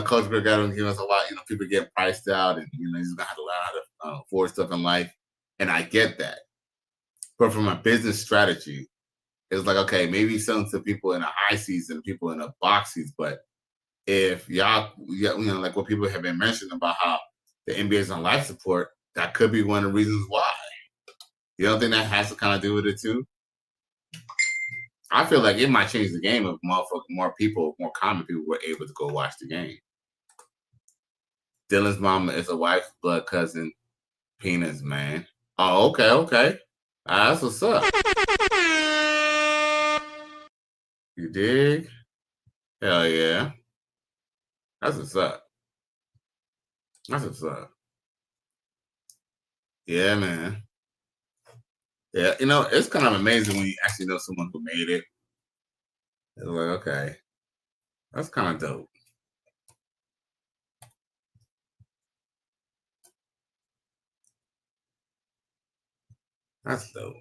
Speaker 14: Coach Greg got to give us a lot. People get priced out, and he's gonna have to learn how to afford stuff in life, and I get that. But from a business strategy, it's like, okay, maybe selling to people in a high season, people in a box season, but if y'all, like what people have been mentioning about how the NBA is on life support, that could be one of the reasons why. You don't think that has to kind of do with it too? I feel like it might change the game if more common people were able to go watch the game. Dylan's mama is a wife's blood cousin. Penis, man. Oh, okay, okay. That's what's up. You dig? Hell yeah. That's what's up. That's what's up. Yeah, man. Yeah, you know, it's kind of amazing when you actually know someone who made it. It's like, okay, that's kind of dope. That's dope.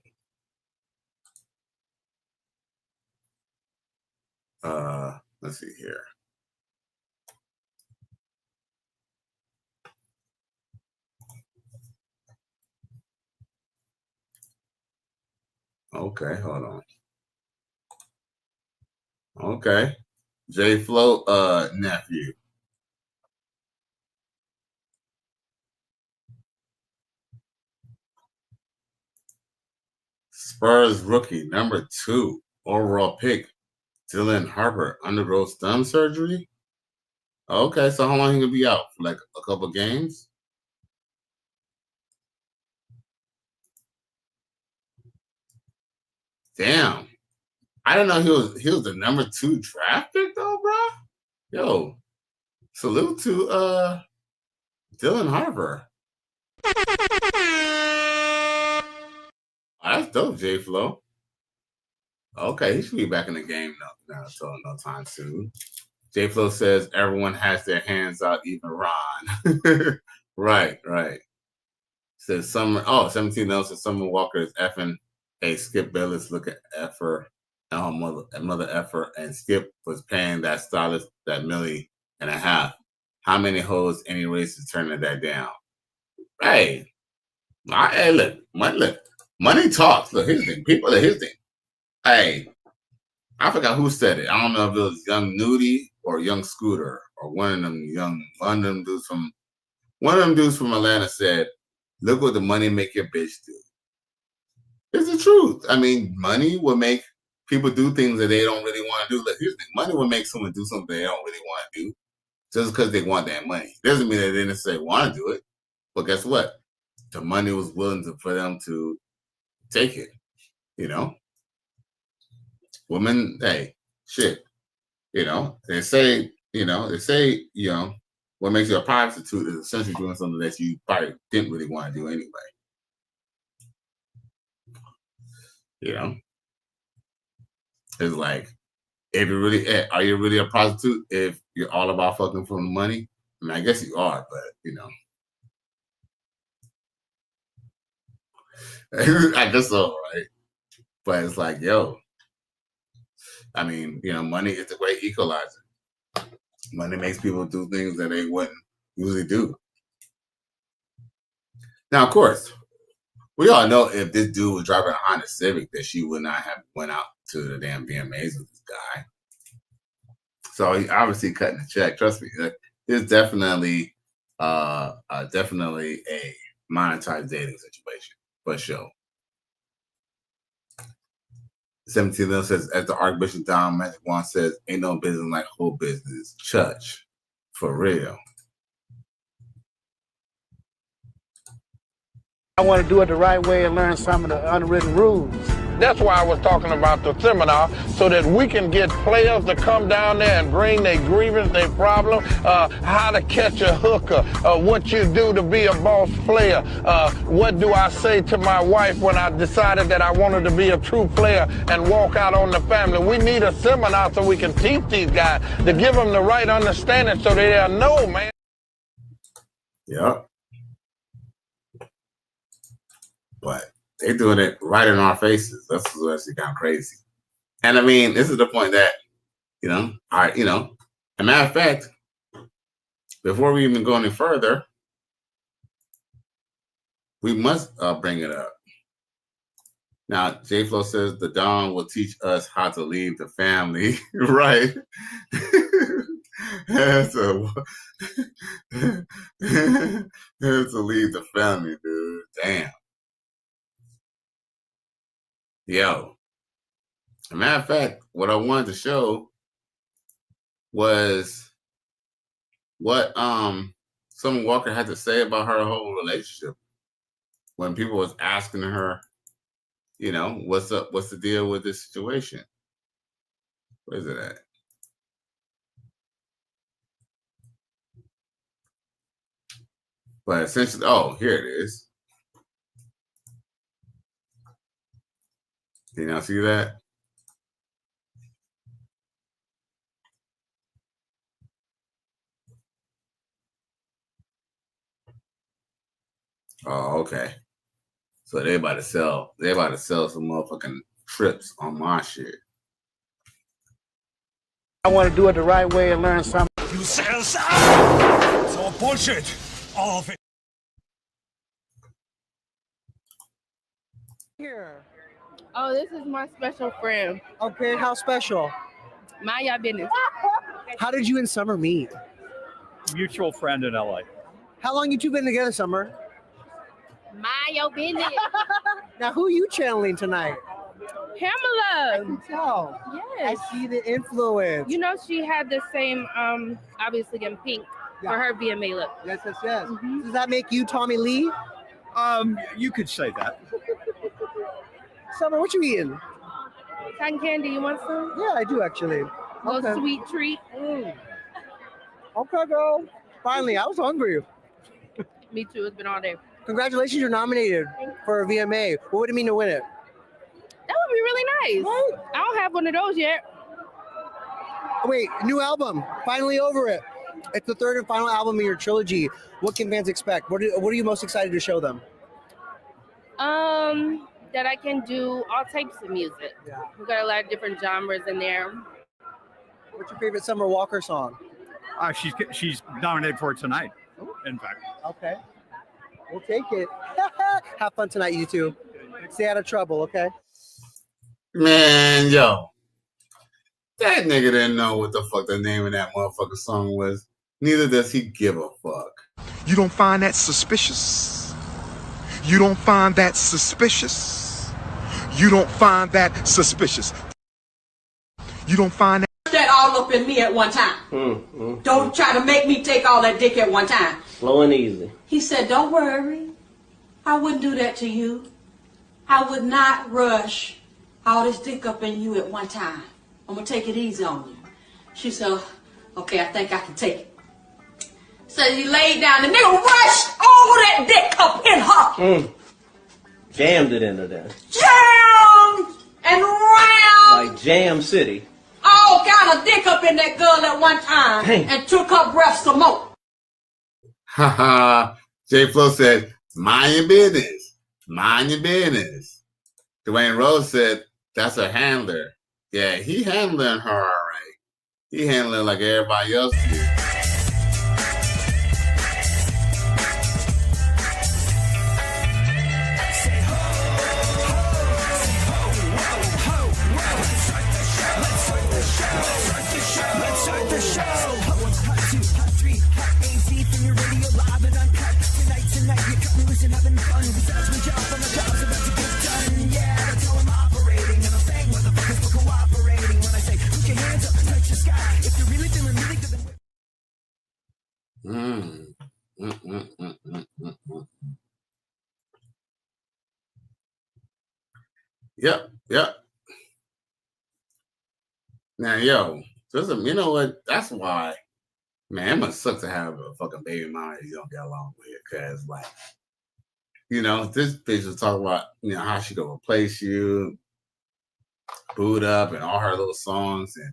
Speaker 14: Let's see here. Okay, hold on. Okay. J Flow nephew. Spurs rookie, number 2 overall pick, Dylan Harper, undergoes thumb surgery. Okay, so how long he gonna be out? For like a couple games? Damn. I didn't know he was the number 2 draft pick though, bro. Yo, salute to Dylan Harper. Oh, that's dope, J Flow. Okay, he should be back in the game no time soon. J Flow says everyone has their hands out, even Ron. right. Says Summer. Oh, 17 else says Summer Walker is effing. Hey, Skip Bayless, look at effort. Mother effort, and Skip was paying that stylist that $1.5 million. How many hoes any race is turning that down? Hey, look, money talks. Look, here's the thing. People, here's the thing. Hey, I forgot who said it. I don't know if it was Young Nudie or Young Scooter or one of them dudes from Atlanta said, "Look what the money make your bitch do." It's the truth. I mean, money will make people do things that they don't really want to do. Look, here's the thing. Money will make someone do something they don't really want to do just because they want that money. Doesn't mean that they necessarily want to do it. But guess what? The money was willing for them to take it. You know? Women, hey, shit. You know, they say, what makes you a prostitute is essentially doing something that you probably didn't really want to do anyway. You know? It's like, are you really a prostitute if you're all about fucking for the money? I mean, I guess you are, but you know, I guess so, right? But it's like, yo, I mean, you know, money is a great equalizer. Money makes people do things that they wouldn't usually do. Now, of course, we all know if this dude was driving a Honda Civic that she would not have went out to the damn VMAs with this guy. So he obviously cutting the check. Trust me, it's definitely a monetized dating situation for sure. 17 Lil says, as the Archbishop Don Magic Wand says, ain't no business like whole business. Church. For real.
Speaker 12: I want to do it the right way and learn some of the unwritten rules.
Speaker 13: That's why I was talking about the seminar, so that we can get players to come down there and bring their grievance, their problem, how to catch a hooker, what you do to be a boss player, what do I say to my wife when I decided that I wanted to be a true player and walk out on the family. We need a seminar so we can teach these guys to give them the right understanding so they'll know, man.
Speaker 14: Yeah. But they're doing it right in our faces. That's actually kind of crazy. And I mean, this is the point that, a matter of fact, before we even go any further, we must bring it up. Now, J Flow says the Don will teach us how to leave the family. Right. To leave the family, dude. Damn. Yo, as a matter of fact, what I wanted to show was what Summer Walker had to say about her whole relationship when people was asking her, you know, what's up, what's the deal with this situation? Where's it at? But essentially, oh, here it is. Can y'all see that? Oh, okay. So they about to sell some motherfucking trips on my shit.
Speaker 12: I want to do it the right way and learn something.
Speaker 21: You sell something. It's all bullshit. All of it.
Speaker 5: Here.
Speaker 7: Oh, this is my special friend.
Speaker 5: Okay, how special?
Speaker 7: Mind your business.
Speaker 5: How did you and Summer meet?
Speaker 22: Mutual friend in LA.
Speaker 5: How long you two been together, Summer?
Speaker 7: Mind your business.
Speaker 5: Now, who are you channeling tonight?
Speaker 7: Pamela.
Speaker 5: I can tell.
Speaker 7: Yes.
Speaker 5: I see the influence.
Speaker 7: You know she had the same, obviously in pink for her VMA look.
Speaker 5: Yes. Does that make you Tommy Lee?
Speaker 22: You could say that.
Speaker 5: Summer, what you eating?
Speaker 7: Cotton candy, you want some?
Speaker 5: Yeah, I do actually.
Speaker 7: Little sweet treat.
Speaker 5: Okay, girl. Finally, I was hungry.
Speaker 7: Me too, it's been all day.
Speaker 5: Congratulations, you're nominated for a VMA. What would it mean to win it?
Speaker 7: That would be really nice. Right? I don't have one of those yet.
Speaker 5: Wait, new album. Finally over it. It's the third and final album in your trilogy. What can fans expect? What are you most excited to show them?
Speaker 7: That I can do all types of music.
Speaker 5: Yeah.
Speaker 7: We've got a lot of different genres in there.
Speaker 5: What's your favorite Summer Walker song?
Speaker 22: She's nominated for it tonight, in fact.
Speaker 5: Okay. We'll take it. Have fun tonight, you two. Stay out of trouble, okay?
Speaker 14: Man, yo. That nigga didn't know what the fuck the name of that motherfucking song was. Neither does he give a fuck.
Speaker 19: You don't find that suspicious? You don't find that suspicious? You don't find that suspicious? You don't find
Speaker 10: that all up in me at one time. Don't try to make me take all that dick at one time.
Speaker 6: Slow and easy.
Speaker 10: He said, don't worry. I wouldn't do that to you. I would not rush all this dick up in you at one time. I'm going to take it easy on you. She said, okay, I think I can take it. So he laid down. The nigga rushed all that dick up in her.
Speaker 6: Jammed it into there.
Speaker 10: Jammed and round.
Speaker 6: Like Jam City.
Speaker 10: All kind of dick up in that girl at one time.
Speaker 6: Dang.
Speaker 10: And took her breath some more.
Speaker 14: Haha. J Flow said, mind your business. Mind your business. Dwayne Rose said, that's a handler. Yeah, he handling her all right. He handling like everybody else did. Yep. Now, yo, you know what? That's why, man, it must suck to have a fucking baby mama you don't get along with. Because, like, you know, this bitch was talking about, you know, how she gonna replace you, boot up, and all her little songs. And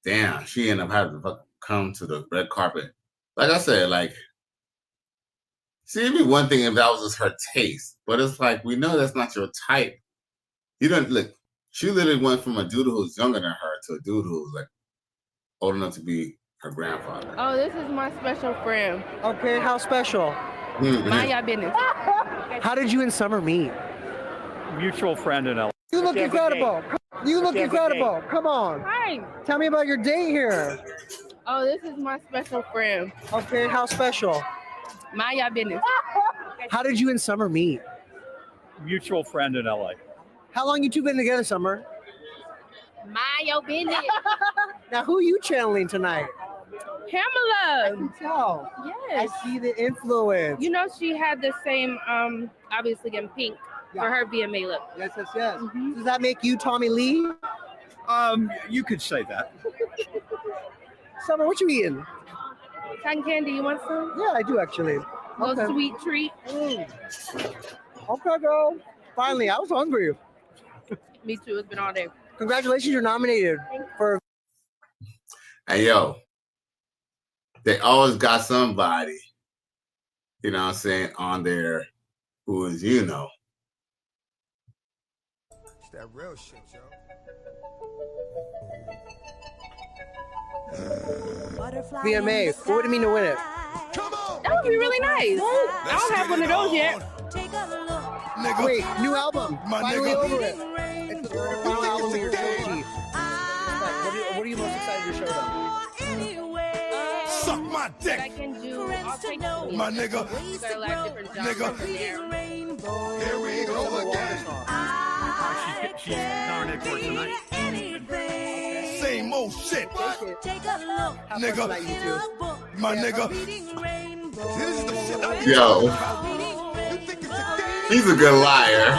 Speaker 14: damn, she ended up having to fucking come to the red carpet. Like I said, like, see, it'd be one thing if that was just her taste. But it's like, we know that's not your type. You don't look. She literally went from a dude who's younger than her to a dude who's like old enough to be her grandfather.
Speaker 7: Oh, this is my special friend.
Speaker 5: Okay, how special?
Speaker 7: Mind your business.
Speaker 5: How did you and Summer meet?
Speaker 22: Mutual friend in LA.
Speaker 5: You look incredible. You look incredible. Come on.
Speaker 7: Hi.
Speaker 5: Tell me about your date here.
Speaker 7: Oh, this is my special friend.
Speaker 5: Okay, how special?
Speaker 7: Mind your business.
Speaker 5: How did you and Summer meet?
Speaker 22: Mutual friend in LA.
Speaker 5: How long you two been together, Summer?
Speaker 7: Mind your business.
Speaker 5: Now, who are you channeling tonight?
Speaker 1: Pamela.
Speaker 5: I can tell.
Speaker 1: Yes.
Speaker 5: I see the influence.
Speaker 1: You know she had the same, obviously in pink for her VMA look.
Speaker 5: Yes. Does that make you Tommy Lee?
Speaker 22: You could say that.
Speaker 5: Summer, what you eating?
Speaker 1: Cotton candy, you want some?
Speaker 5: Yeah, I do actually.
Speaker 1: Little sweet treat.
Speaker 5: Okay, girl. Finally, I was hungry.
Speaker 1: Me too. It's been all day.
Speaker 5: Congratulations, you're nominated for.
Speaker 14: Hey, yo. They always got somebody, you know what I'm saying, on there who is, you know.
Speaker 19: It's that real shit, yo.
Speaker 5: VMA. What would it mean to win it?
Speaker 1: That would be really nice. I don't have one of those yet.
Speaker 19: Nigga.
Speaker 5: Wait, new album.
Speaker 19: My
Speaker 5: Finally
Speaker 19: nigga.
Speaker 5: over it. It's the final album of your trilogy. What are you most excited to show them?
Speaker 19: Suck my dick.
Speaker 1: I can do. I'll take
Speaker 19: My nigga.
Speaker 1: You got a lot of different genres in there.
Speaker 19: Here we go again.
Speaker 22: She's nominated for it tonight.
Speaker 19: Same old shit. Nigga. My nigga. This is the shit I need.
Speaker 14: Yo. He's a good liar.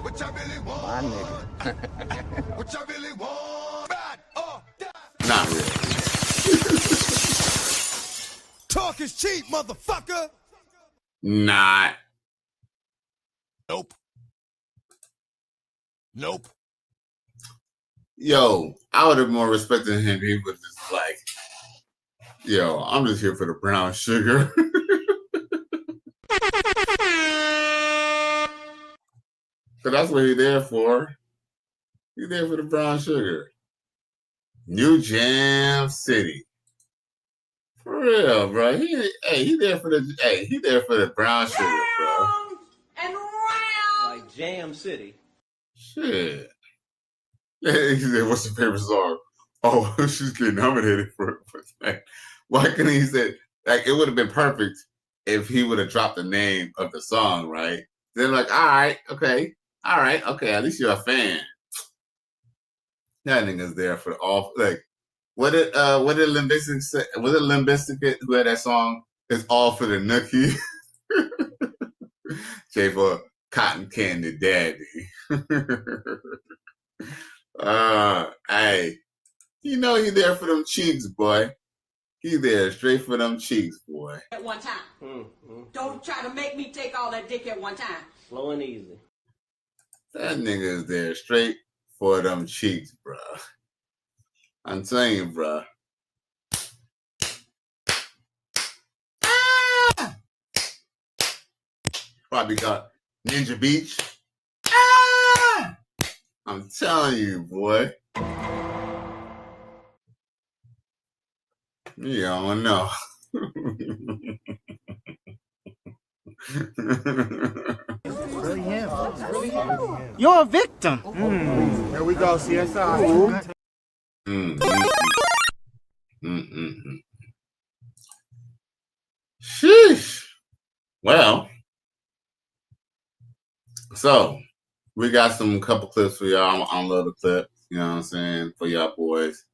Speaker 19: What y'all really want?
Speaker 15: My nigga.
Speaker 19: What y'all really want? Bad or
Speaker 14: Not really.
Speaker 19: talk is cheap, motherfucker.
Speaker 14: Not.
Speaker 19: Nope. Nope.
Speaker 14: Yo, I would have more respected him. He was just like, yo, I'm just here for the brown sugar. So that's what he's there for. He's there for the brown sugar. New Jam City. For real, bro. He there for the brown sugar, bro.
Speaker 10: And round.
Speaker 6: Like Jam City.
Speaker 14: Shit. He said, what's your favorite song? Oh, she's getting nominated for tonight. Why couldn't he say, like, it would have been perfect if he would have dropped the name of the song, right? Then like, all right, okay, at least you're a fan. That nigga's there for all, like, what did Limp Bizkit say? Was it Limp Bizkit who had that song? It's all for the nookie. J for Cotton Candy Daddy. Hey, you know he there for them cheeks, boy. He there straight for them cheeks, boy.
Speaker 10: At one time. Don't try to make me take all that dick at one time.
Speaker 6: Slow and easy.
Speaker 14: That nigga is there straight for them cheeks, bro. I'm telling you, bro. Probably got Ninja Beach. I'm telling you, boy. You don't know.
Speaker 20: Really him. Really him. You're a victim. There we go, CSI.
Speaker 14: Sheesh. Well, so we got some couple clips for y'all. I'm gonna unload the clips, you know what I'm saying, for y'all boys.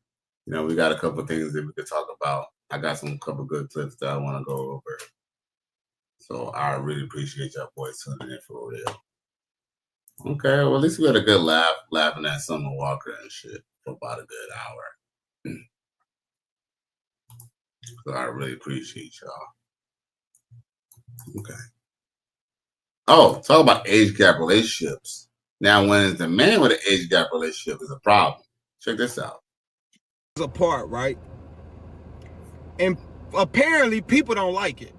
Speaker 14: You know, we got a couple things that we could talk about. I got some couple good clips that I want to go over. So I really appreciate y'all boys tuning in for real. Okay, well, at least we had a good laugh, laughing at Summer Walker and shit for about a good hour. So I really appreciate y'all. Okay. Oh, talk about age gap relationships. Now, when the man with an age gap relationship is a problem, check this out.
Speaker 4: Apart, right? And apparently people don't like it.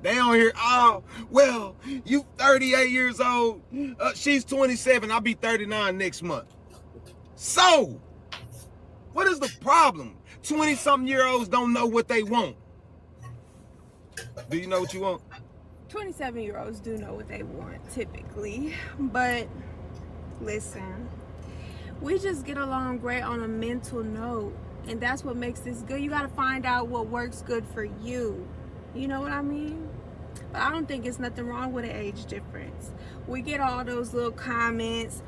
Speaker 4: They don't hear, oh, well, you 38 years old, she's 27, I'll be 39 next month. So, what is the problem? 20-something-year-olds don't know what they want. Do you know what you want?
Speaker 2: 27-year-olds do know what they want, typically. But, listen, we just get along great on a mental note. And that's what makes this good. You got to find out what works good for you. You know what I mean? But I don't think it's nothing wrong with an age difference. We get all those little comments.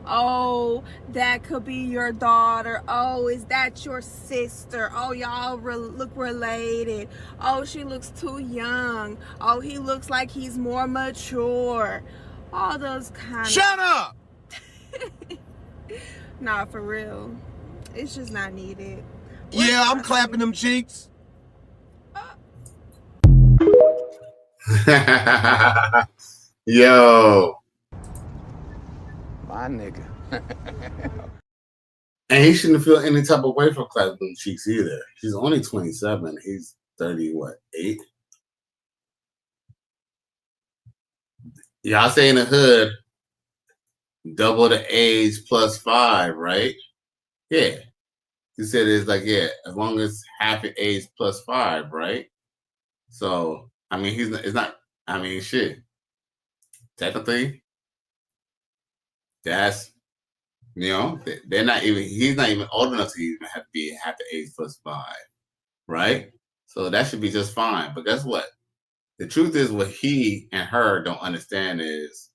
Speaker 2: Oh, that could be your daughter. Oh, is that your sister? Oh, y'all look related. Oh, she looks too young. Oh, he looks like he's more mature. All those kind
Speaker 4: Shut up!
Speaker 2: Nah, for real. It's just not needed.
Speaker 4: Yeah, I'm clapping them cheeks.
Speaker 14: Yo.
Speaker 20: My nigga.
Speaker 14: And he shouldn't feel any type of way for clapping them cheeks either. She's only 27. He's 30, what, 8? Y'all say in the hood, double the age plus 5, right? Yeah. You said it's like, yeah, as long as half your age plus 5, right? So, I mean, it's not, I mean, shit. Technically, that's, you know, they're not even, he's not even old enough to even have to be half the age plus 5, right? So that should be just fine. But guess what? The truth is, what he and her don't understand is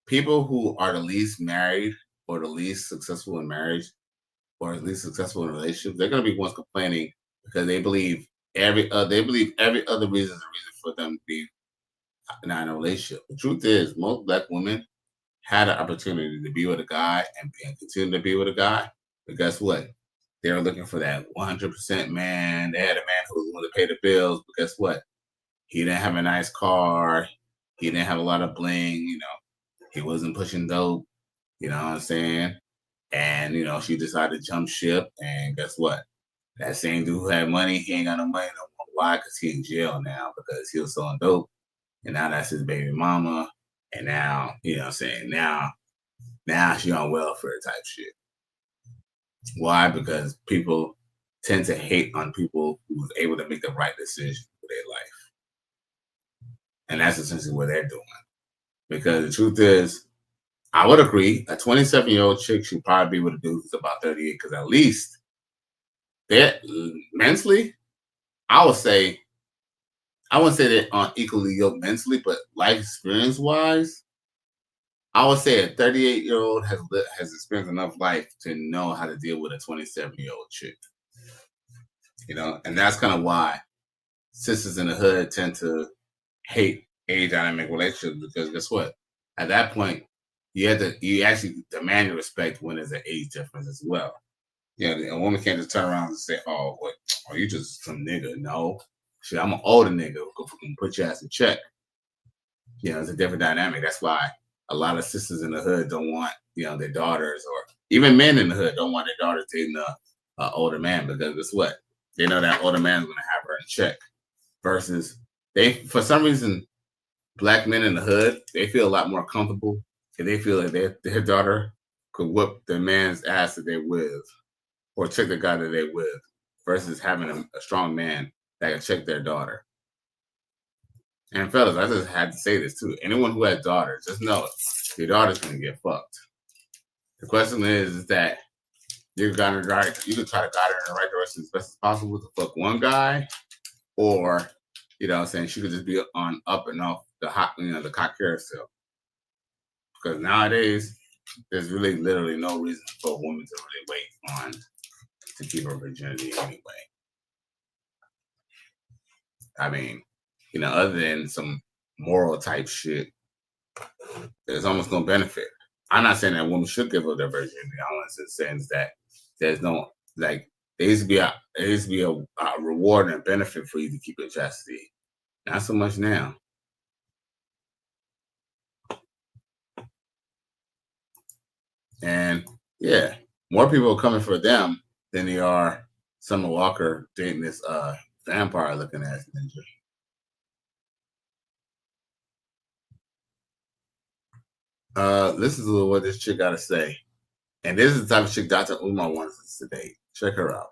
Speaker 14: people who are the least married or the least successful in marriage or at least successful in relationships, they're going to be ones complaining because they believe every other reason is a reason for them to be not in a relationship. The truth is, most Black women had an opportunity to be with a guy and continue to be with a guy, but guess what? They were looking for that 100% man. They had a man who was willing to pay the bills, but guess what? He didn't have a nice car. He didn't have a lot of bling. You know, he wasn't pushing dope. You know what I'm saying? And, you know, she decided to jump ship. And guess what? That same dude who had money, he ain't got no money no more. Why? Because he in jail now because he was selling dope. And now that's his baby mama. And now, you know what I'm saying? Now she on welfare type shit. Why? Because people tend to hate on people who was able to make the right decision for their life. And that's essentially what they're doing. Because the truth is, I would agree, a 27-year-old chick should probably be with a dude who's about 38, because at least they're mentally, I wouldn't say they're unequally yoked mentally, but life experience-wise, I would say a 38-year-old has experienced enough life to know how to deal with a 27-year-old chick. You know, and that's kind of why sisters in the hood tend to hate age dynamic relationships, because guess what? At that point, you actually demand your respect when there's an age difference as well. You know, a woman can't just turn around and say, "Oh, what? Are you just some nigga?" No, shit, I'm an older nigga who can put your ass in check. You know, it's a different dynamic. That's why a lot of sisters in the hood don't want, you know, their daughters, or even men in the hood don't want their daughters dating an older man, because guess what? They know that older man's gonna have her in check. Versus for some reason, Black men in the hood, they feel a lot more comfortable if they feel like their daughter could whoop the man's ass that they're with, or check the guy that they're with, versus having a strong man that can check their daughter. And fellas, I just had to say this too. Anyone who has daughters, just know it. Your daughter's gonna get fucked. The question is that you can try to guide her in the right direction as best as possible to fuck one guy, or, you know what I'm saying, she could just be on up and off the the cock carousel. Because nowadays, there's really literally no reason for a woman to really wait on to keep her virginity anyway. I mean, you know, other than some moral type shit, it's almost no benefit. I'm not saying that a woman should give up their virginity. I'm just saying that there's no, like, there needs to be a reward and a benefit for you to keep your chastity. Not so much now. And yeah, more people are coming for them than they are Summer Walker dating this vampire looking ass ninja. Listen to what this chick got to say. And this is the type of chick Dr. Umar wants us to date. Check her out.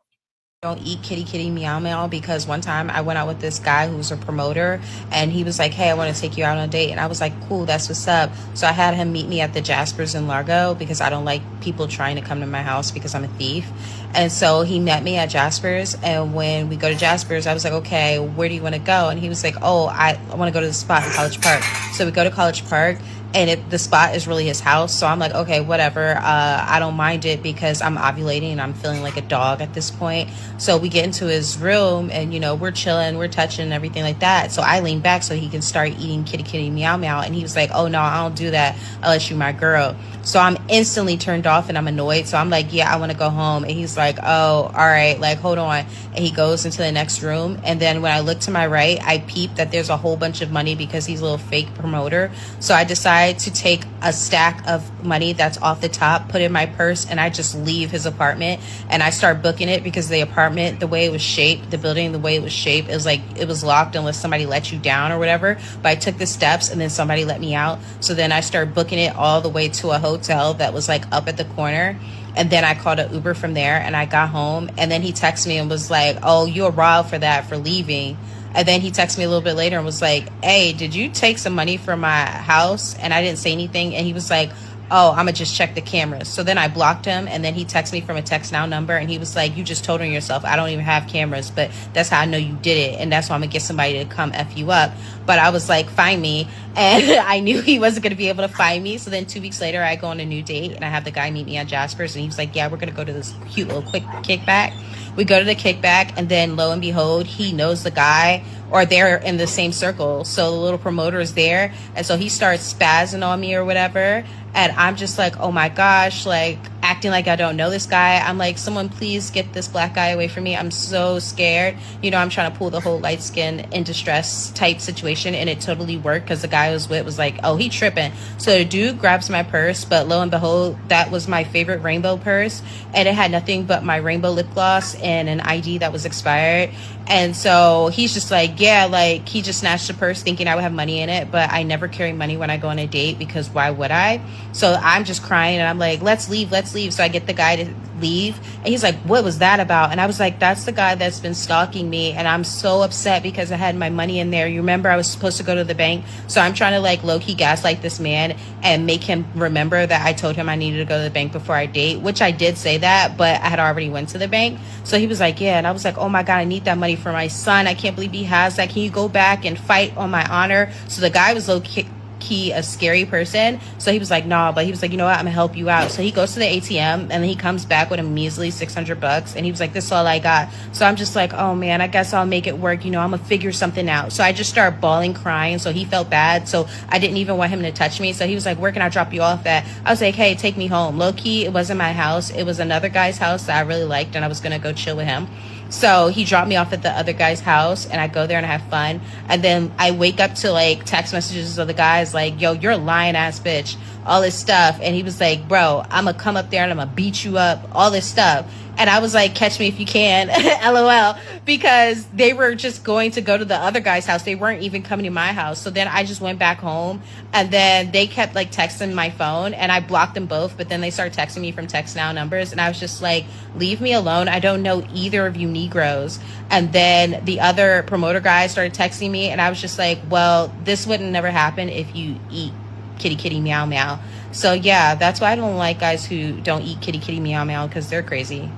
Speaker 3: Don't eat kitty meow meow, because one time I went out with this guy who's a promoter, and he was like, "Hey, I want to take you out on a date," and I was like, "Cool, that's what's up." So I had him meet me at the Jaspers in Largo, because I don't like people trying to come to my house because I'm a thief. And so he met me at Jaspers, and when we go to Jaspers, I was like, "Okay, where do you want to go?" And he was like, "Oh, I want to go to the spot in College Park." So we go to College Park, and the spot is really his house. So I'm like, okay, whatever. I don't mind it because I'm ovulating and I'm feeling like a dog at this point. So we get into his room and, you know, we're chilling, we're touching and everything like that. So I lean back so he can start eating kitty kitty meow meow. And he was like, oh no, I don't do that unless you're my girl. So I'm instantly turned off and I'm annoyed. So I'm like, yeah, I want to go home. And he's like, oh, all right, like, hold on. And he goes into the next room. And then when I look to my right, I peep that there's a whole bunch of money because he's a little fake promoter. So I decide to take a stack of money that's off the top, put it in my purse, and I just leave his apartment. And I start booking it because the apartment, the way it was shaped, the building, the way it was shaped, it was like it was locked unless somebody let you down or whatever. But I took the steps and then somebody let me out. So then I started booking it all the way to a hotel that was like up at the corner. And then I called an Uber from there and I got home. And then he texted me and was like, oh, you're wild for that, for leaving. And then he texted me a little bit later and was like, hey, did you take some money from my house? And I didn't say anything. And he was like, oh, I'm gonna just check the cameras. So then I blocked him, and then he texted me from a text now number, and he was like, you just told on yourself. I don't even have cameras, but that's how I know you did it, and that's why I'm gonna get somebody to come F you up. But I was like, find me. And I knew he wasn't gonna be able to find me. So then 2 weeks later, I go on a new date, and I have the guy meet me at Jasper's, and he was like, yeah, we're gonna go to this cute little quick kickback. We go to the kickback, and then lo and behold, he knows the guy, or they're in the same circle. So the little promoter is there, and so he starts spazzing on me or whatever. And I'm just like, oh my gosh, like acting like I don't know this guy. I'm like, someone please get this black guy away from me. I'm so scared. You know, I'm trying to pull the whole light skin in distress type situation, and it totally worked because the guy I was with was like, oh, he tripping. So the dude grabs my purse, but lo and behold, that was my favorite rainbow purse, and it had nothing but my rainbow lip gloss and an ID that was expired. And so he's just like, yeah, like he just snatched the purse thinking I would have money in it, but I never carry money when I go on a date because why would I? So I'm just crying and I'm like, let's leave. So I get the guy to leave, and he's like, what was that about? And I was like, that's the guy that's been stalking me, and I'm so upset because I had my money in there. You remember I was supposed to go to the bank, so I'm trying to like low-key gaslight this man and make him remember that I told him I needed to go to the bank before I date, which I did say that, but I had already went to the bank. So he was like, yeah, and I was like, oh my god, I need that money for my son. I can't believe he has that. Can you go back and fight on my honor? So the guy was low-key a scary person, so he was like, nah, but he was like, you know what, I'm gonna help you out. So he goes to the ATM, and then he comes back with a measly $600, and he was like, this is all I got. So I'm just like, oh man, I guess I'll make it work, you know, I'm gonna figure something out. So I just started bawling, crying. So he felt bad, so I didn't even want him to touch me. So he was like, where can I drop you off at? I was like, hey, take me home. Low-key, it wasn't my house, it was another guy's house that I really liked, and I was gonna go chill with him. So he dropped me off at the other guy's house, and I go there and I have fun. And then I wake up to like text messages of the guys like, yo, you're a lying ass bitch, all this stuff. And he was like, bro, I'm gonna come up there and I'm gonna beat you up, all this stuff. And I was like, catch me if you can, LOL, because they were just going to go to the other guy's house. They weren't even coming to my house. So then I just went back home, and then they kept like texting my phone, and I blocked them both. But then they started texting me from Text Now numbers, and I was just like, leave me alone. I don't know either of you Negroes. And then the other promoter guy started texting me, and I was just like, well, this wouldn't never happen if you eat kitty kitty meow meow. So yeah, that's why I don't like guys who don't eat kitty kitty meow meow, because they're crazy.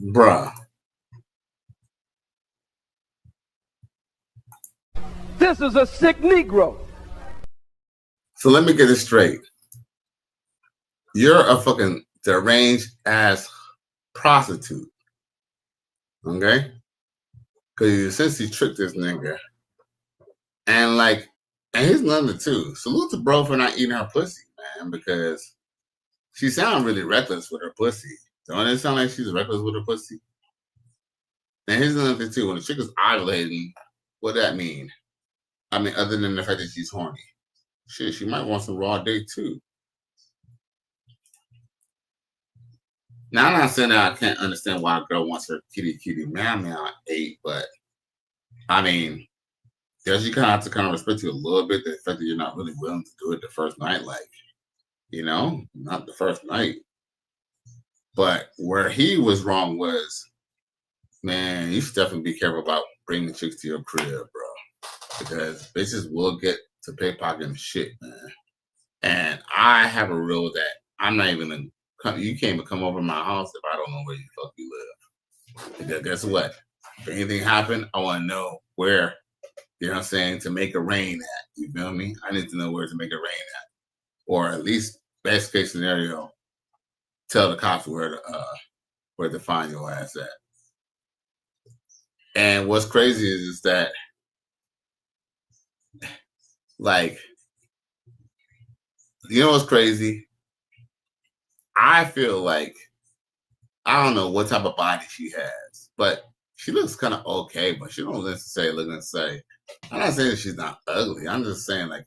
Speaker 14: Bruh.
Speaker 17: This is a sick Negro.
Speaker 14: So let me get this straight. You're a fucking deranged ass prostitute. Okay? Because you essentially tricked this nigga. And like, and here's another too. Salute to bro for not eating her pussy, man, because she sounded really reckless with her pussy. Don't it sound like she's reckless with her pussy? And here's another thing too. When the chick is ovulating, what does that mean? I mean, other than the fact that she's horny. Shit, she might want some raw dick too. Now, I'm not saying that I can't understand why a girl wants her kitty kitty meow meow ate, but I mean, does you kind of have to kind of respect you a little bit, the fact that you're not really willing to do it the first night, like, you know, not the first night. But where he was wrong was, man, you should definitely be careful about bringing chicks to your crib, bro. Because bitches will get to pickpocketing shit, man. And I have a rule that I'm not even gonna come, you can't even come over to my house if I don't know where the fuck you live. Because guess what? If anything happened, I want to know where You know what I'm saying? To make it rain at. You feel me? I need to know where to make it rain at. Or at least, best case scenario, tell the cops where to find your ass at. And what's crazy is that, like, you know what's crazy? I feel like, I don't know what type of body she has, but she looks kind of okay, but she don't necessarily look and say, I'm not saying that she's not ugly. I'm just saying, like,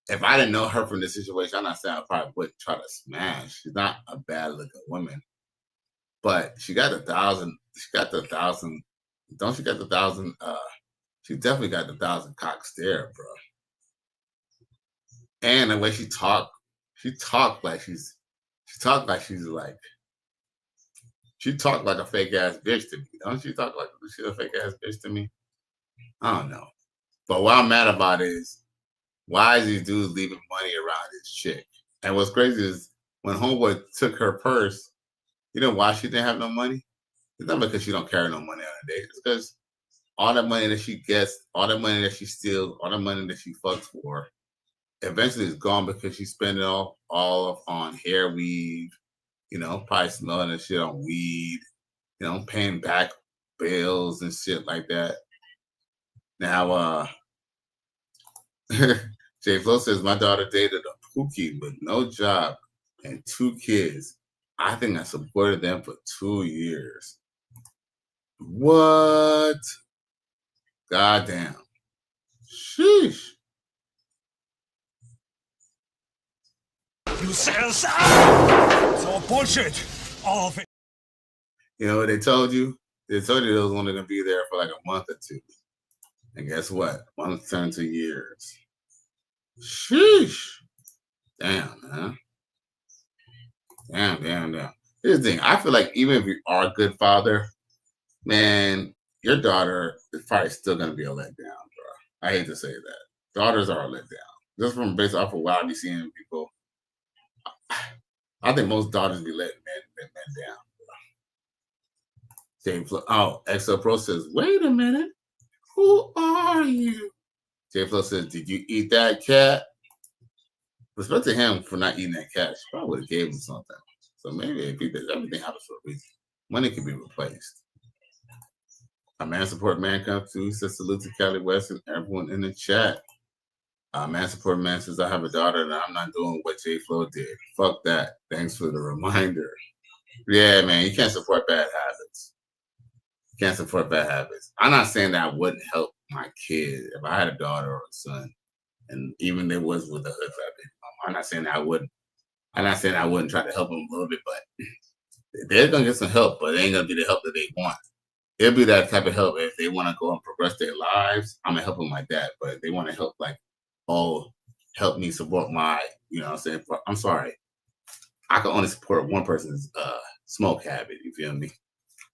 Speaker 14: if I didn't know her from this situation, I'm not saying I probably wouldn't try to smash. She's not a bad looking woman. But she got 1,000, don't she got 1,000, she definitely got 1,000 cock stare, bro. And the way she talked like a fake ass bitch to me. Don't she talk like she's a fake ass bitch to me? I don't know. But what I'm mad about is, why is these dudes leaving money around this chick? And what's crazy is when homeboy took her purse, you know why she didn't have no money? It's not because she don't carry no money on a date. It's because all the money that she gets, all the money that she steals, all the money that she fucks for, eventually is gone because she spent it all on hair weave, you know, probably smelling that shit on weed, you know, paying back bills and shit like that. Now, J Flo says, my daughter dated a Pookie with no job and 2 kids. I think I supported them for 2 years. What? Goddamn. Sheesh.
Speaker 21: You said it's all bullshit. All of it.
Speaker 14: You know what they told you? They told you they was only going to be there for like a month or 2. And guess what? Months turned to years. Sheesh. Damn, man. Damn. Here's the thing. I feel like even if you are a good father, man, your daughter is probably still going to be a letdown, bro. I hate to say that. Daughters are a letdown. Just from based off of what I be seeing people. I think most daughters be letting men down, bro. J Flo, XO Pro says, wait a minute. Who are you? J Flo says, did you eat that cat? Respect to him for not eating that cat. She probably would have gave him something. So maybe if he did, everything happens for a reason. Money can be replaced. A man support man comes through. He says salute to Kelly West and everyone in the chat. Man support man says I have a daughter and I'm not doing what J Flo did. Fuck that. Thanks for the reminder. Yeah, man, you can't support bad habits. You can't support bad habits. I'm not saying that I wouldn't help my kid if I had a daughter or a son, and even if it was with a hood family. I'm not saying that I wouldn't. I'm not saying I wouldn't try to help them a little bit, but they're gonna get some help, but it ain't gonna be the help that they want. It'll be that type of help if they want to go and progress their lives. I'm gonna help them like that. But if they want to help, like, help me support my, you know what I'm saying? I'm sorry. I can only support one person's smoke habit, you feel me?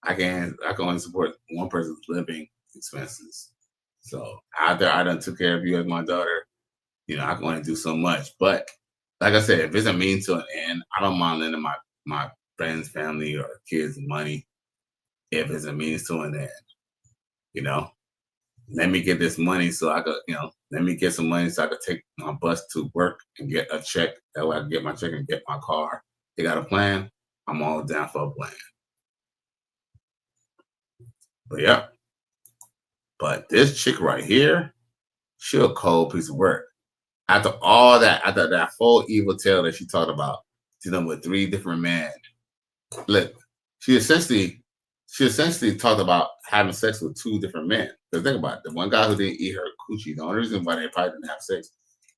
Speaker 14: I can only support one person's living expenses. So after I done took care of you as my daughter, you know, I can only do so much. But like I said, if it's a means to an end, I don't mind lending my friends, family, or kids money if it's a means to an end. You know, let me get this money so I could, you know, let me get some money so I could take my bus to work and get a check. That way I can get my check and get my car. They got a plan. I'm all down for a plan. But yeah. But this chick right here, she a cold piece of work. After all that, after that full evil tale that she talked about, dealing with 3 different men. Look, she essentially talked about having sex with 2 different men. Because think about it, the one guy who didn't eat her coochie, the only reason why they probably didn't have sex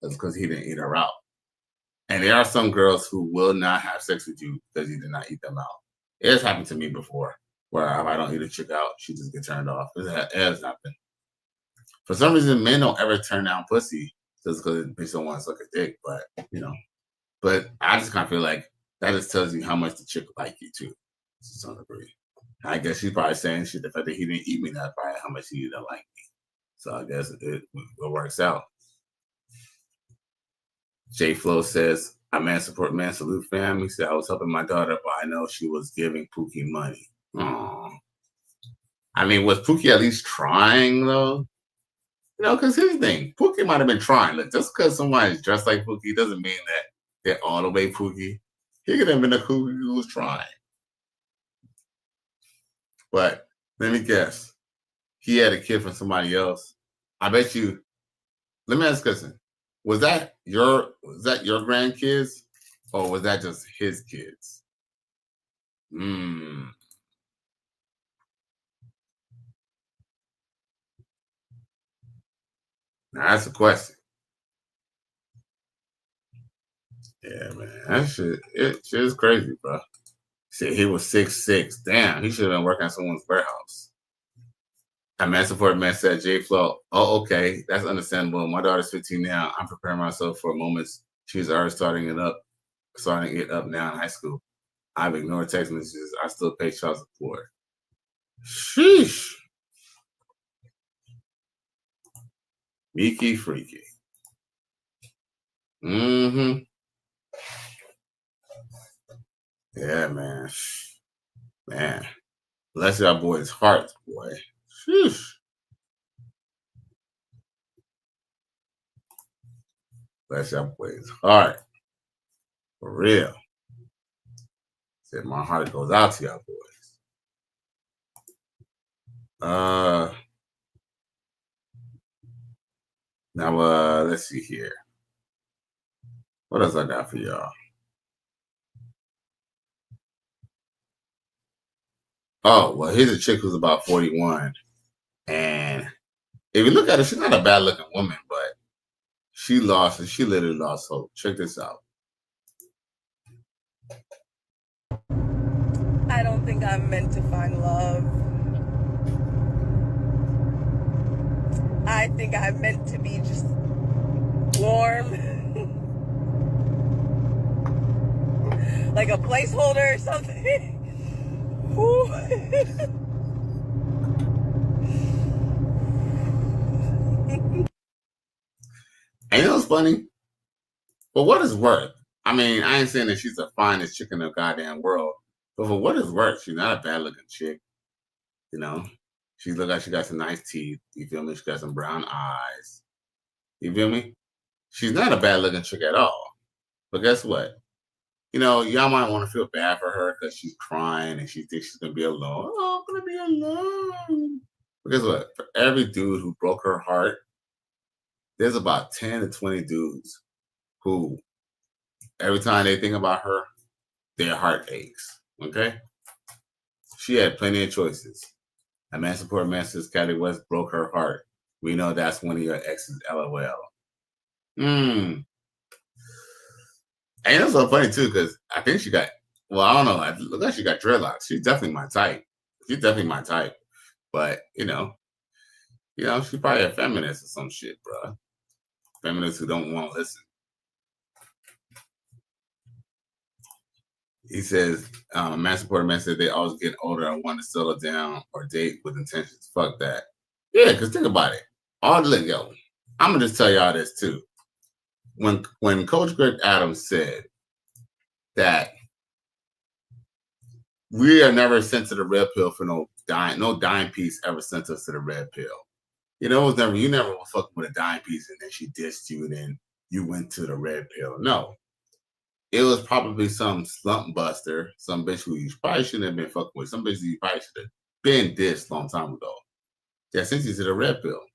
Speaker 14: is because he didn't eat her out. And there are some girls who will not have sex with you because you did not eat them out. It has happened to me before, where if I don't eat a chick out, she just gets turned off. It has happened. For some reason, men don't ever turn down pussy just because bitch don't want to suck a dick. But, you know, but I just kind of feel like that just tells you how much the chick like you too, to some degree. I guess she's probably saying shit. The fact that he didn't eat me, that's probably how much he didn't like me. So I guess it works out. J Flo says, I man support man salute fam. He said I was helping my daughter, but I know she was giving Pookie money. Aww. I mean, was Pookie at least trying though? You know, because here's the thing. Pookie might have been trying. Look, just because somebody's dressed like Pookie doesn't mean that they're all the way Pookie. He could have been a Pookie who was trying. But let me guess. He had a kid from somebody else. I bet you. Let me ask you this. Was that your grandkids? Or was that just his kids? Now that's a question. Yeah, man. That shit is crazy, bro. Shit, he was 6'6". Damn, he should have been working at someone's warehouse. A man support man said, J Flow, oh, okay, that's understandable. My daughter's 15 now. I'm preparing myself for moments. She's already starting it up now in high school. I've ignored text messages. I still pay child support. Sheesh. Meeky freaky. Yeah, man. Man. Bless y'all boys' hearts, boy. Sheesh. Bless y'all boys' heart. For real. Said my heart goes out to y'all boys. Now let's see here. What else I got for y'all? Oh, well, here's a chick who's about 41. And if you look at her, she's not a bad looking woman, but she literally lost hope. Check this out.
Speaker 8: I don't think I'm meant to find love. I think I'm meant to be just warm. Like a placeholder or something.
Speaker 14: And you know what's funny? For what it's worth, I mean, I ain't saying that she's the finest chick in the goddamn world, but for what it's worth, she's not a bad looking chick. You know, she look like she got some nice teeth. You feel me? She got some brown eyes. You feel me? She's not a bad looking chick at all. But guess what? You know, y'all might want to feel bad for her because she's crying and she thinks she's going to be alone. Oh, I'm going to be alone. But guess what? For every dude who broke her heart, there's about 10 to 20 dudes who, every time they think about her, their heart aches. Okay? She had plenty of choices. A man support man says Cali West broke her heart. We know that's one of your exes, LOL. And it's so funny too, because I think she got, well, I don't know. It looks like she got dreadlocks. She's definitely my type. But you know, she's probably a feminist or some shit, bro. Feminists who don't want to listen. He says, man supporter man said they always get older and want to settle down or date with intentions. Fuck that. Yeah, because think about it. I'm gonna just tell y'all this too. When Coach Greg Adams said that we are never sent to the red pill for no dime piece ever sent us to the red pill. You know, you never were fucking with a dime piece and then she dissed you and then you went to the red pill. No. It was probably some slump buster, some bitch who you probably shouldn't have been fucking with, some bitch you probably should have been dissed a long time ago. Yeah, sent you to the red pill.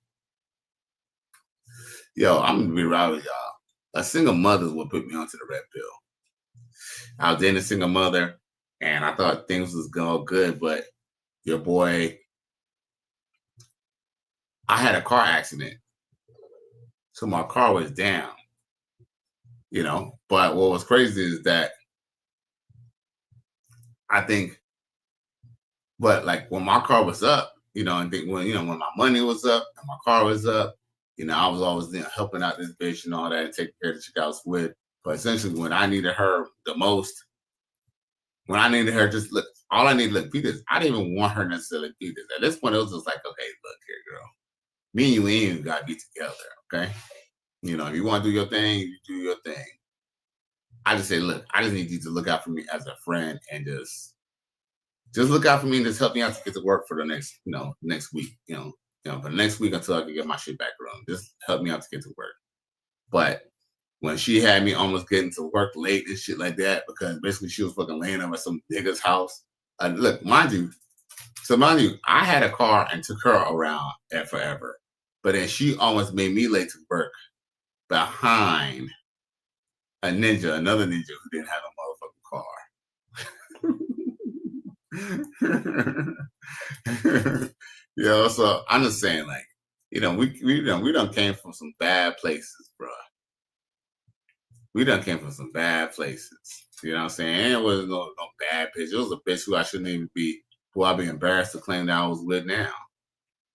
Speaker 14: Yo, I'm gonna be real with y'all. A single mother will put me onto the red pill. I was dating a single mother, and I thought things was going good, but your boy, I had a car accident, so my car was down. You know, but what was crazy is that I think, but like when my car was up, when my money was up and my car was up. I was always helping out this bitch and all that and taking care of the chick I was with. But essentially, when I needed her the most, all I needed, Peters, I didn't even want her necessarily Peters. At this point, it was just like, okay, look here, girl. Me and you ain't even got to be together, okay? If you want to do your thing, you do your thing. I just say, look, I just need you to look out for me as a friend and just look out for me and just help me out to get to work for the next week, you know, but next week until I can get my shit back running. Just help me out to get to work. But when she had me almost getting to work late and shit like that, because basically she was fucking laying up at some nigga's house. Look, mind you, I had a car and took her around at forever. But then she almost made me late to work behind another ninja who didn't have a motherfucking car. You know, so I'm just saying, like, you know, we done came from some bad places, bro. We done came from some bad places. You know what I'm saying? And it wasn't no bad bitch. It was a bitch who I shouldn't even be, who I'd be embarrassed to claim that I was with now.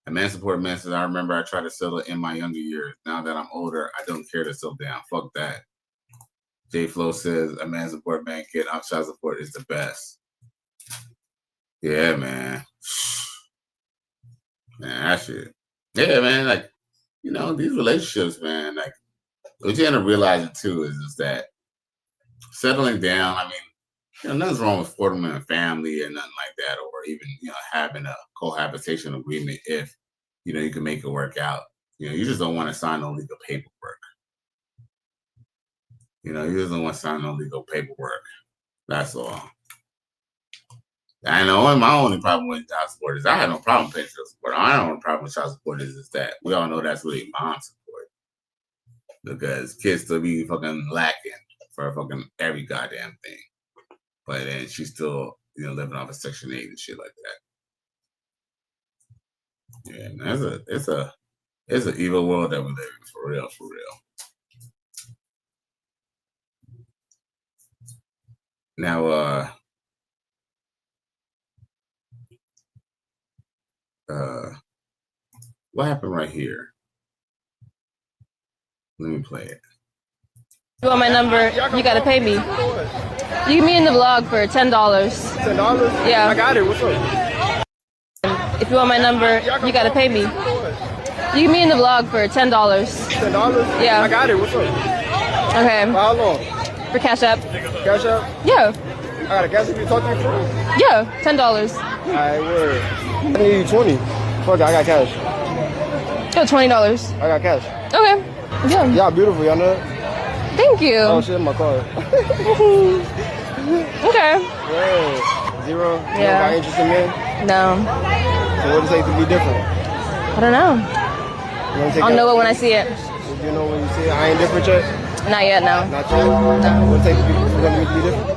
Speaker 14: A man support man says, I remember I tried to settle in my younger years. Now that I'm older, I don't care to settle down. Fuck that. J Flo says, a man support man kid on child support is the best. Yeah, man. Man, that shit. Yeah, man, like, you know, these relationships, man, like, what you end up realizing too is just that settling down, I mean, you know, nothing's wrong with forming a family and nothing like that, or even, you know, having a cohabitation agreement if, you know, you can make it work out. You know, you just don't want to sign no legal paperwork. You know, you just don't want to sign no legal paperwork. That's all. I know my only problem with child support is I have no problem paying child support. I don't have no problem with child support is that we all know that's really mom support. Because kids still be fucking lacking for fucking every goddamn thing. But then she's still, you know, living off of Section 8 and shit like that. Yeah, man, it's an evil world that we live in, for real, for real. Now, what happened right here? Let me play it.
Speaker 9: If you want my number, you gotta pay me. You get me in the vlog for $10. $10? Yeah. I got it. What's up? If you want my number, you gotta pay me. You get me in the vlog for $10. $10? Yeah. I got it. What's up? Okay. For how long? For Cash App. Cash App? Yeah. I got a Cash App. You talk to me for? Yeah. $10. Alright, word. I need 20. Fuck it, I got cash. Yo, $20. I got cash. Okay. Yeah. Y'all beautiful, y'all know that? Thank you. Oh shit, in my car. Okay. Word. Zero? Yeah. You don't got interest in men? No. So what does it take to be different? I don't know. I'll know it when I see it. You know when you see it? I ain't different yet? Not yet, no. Not yet? No. What does it take to be different?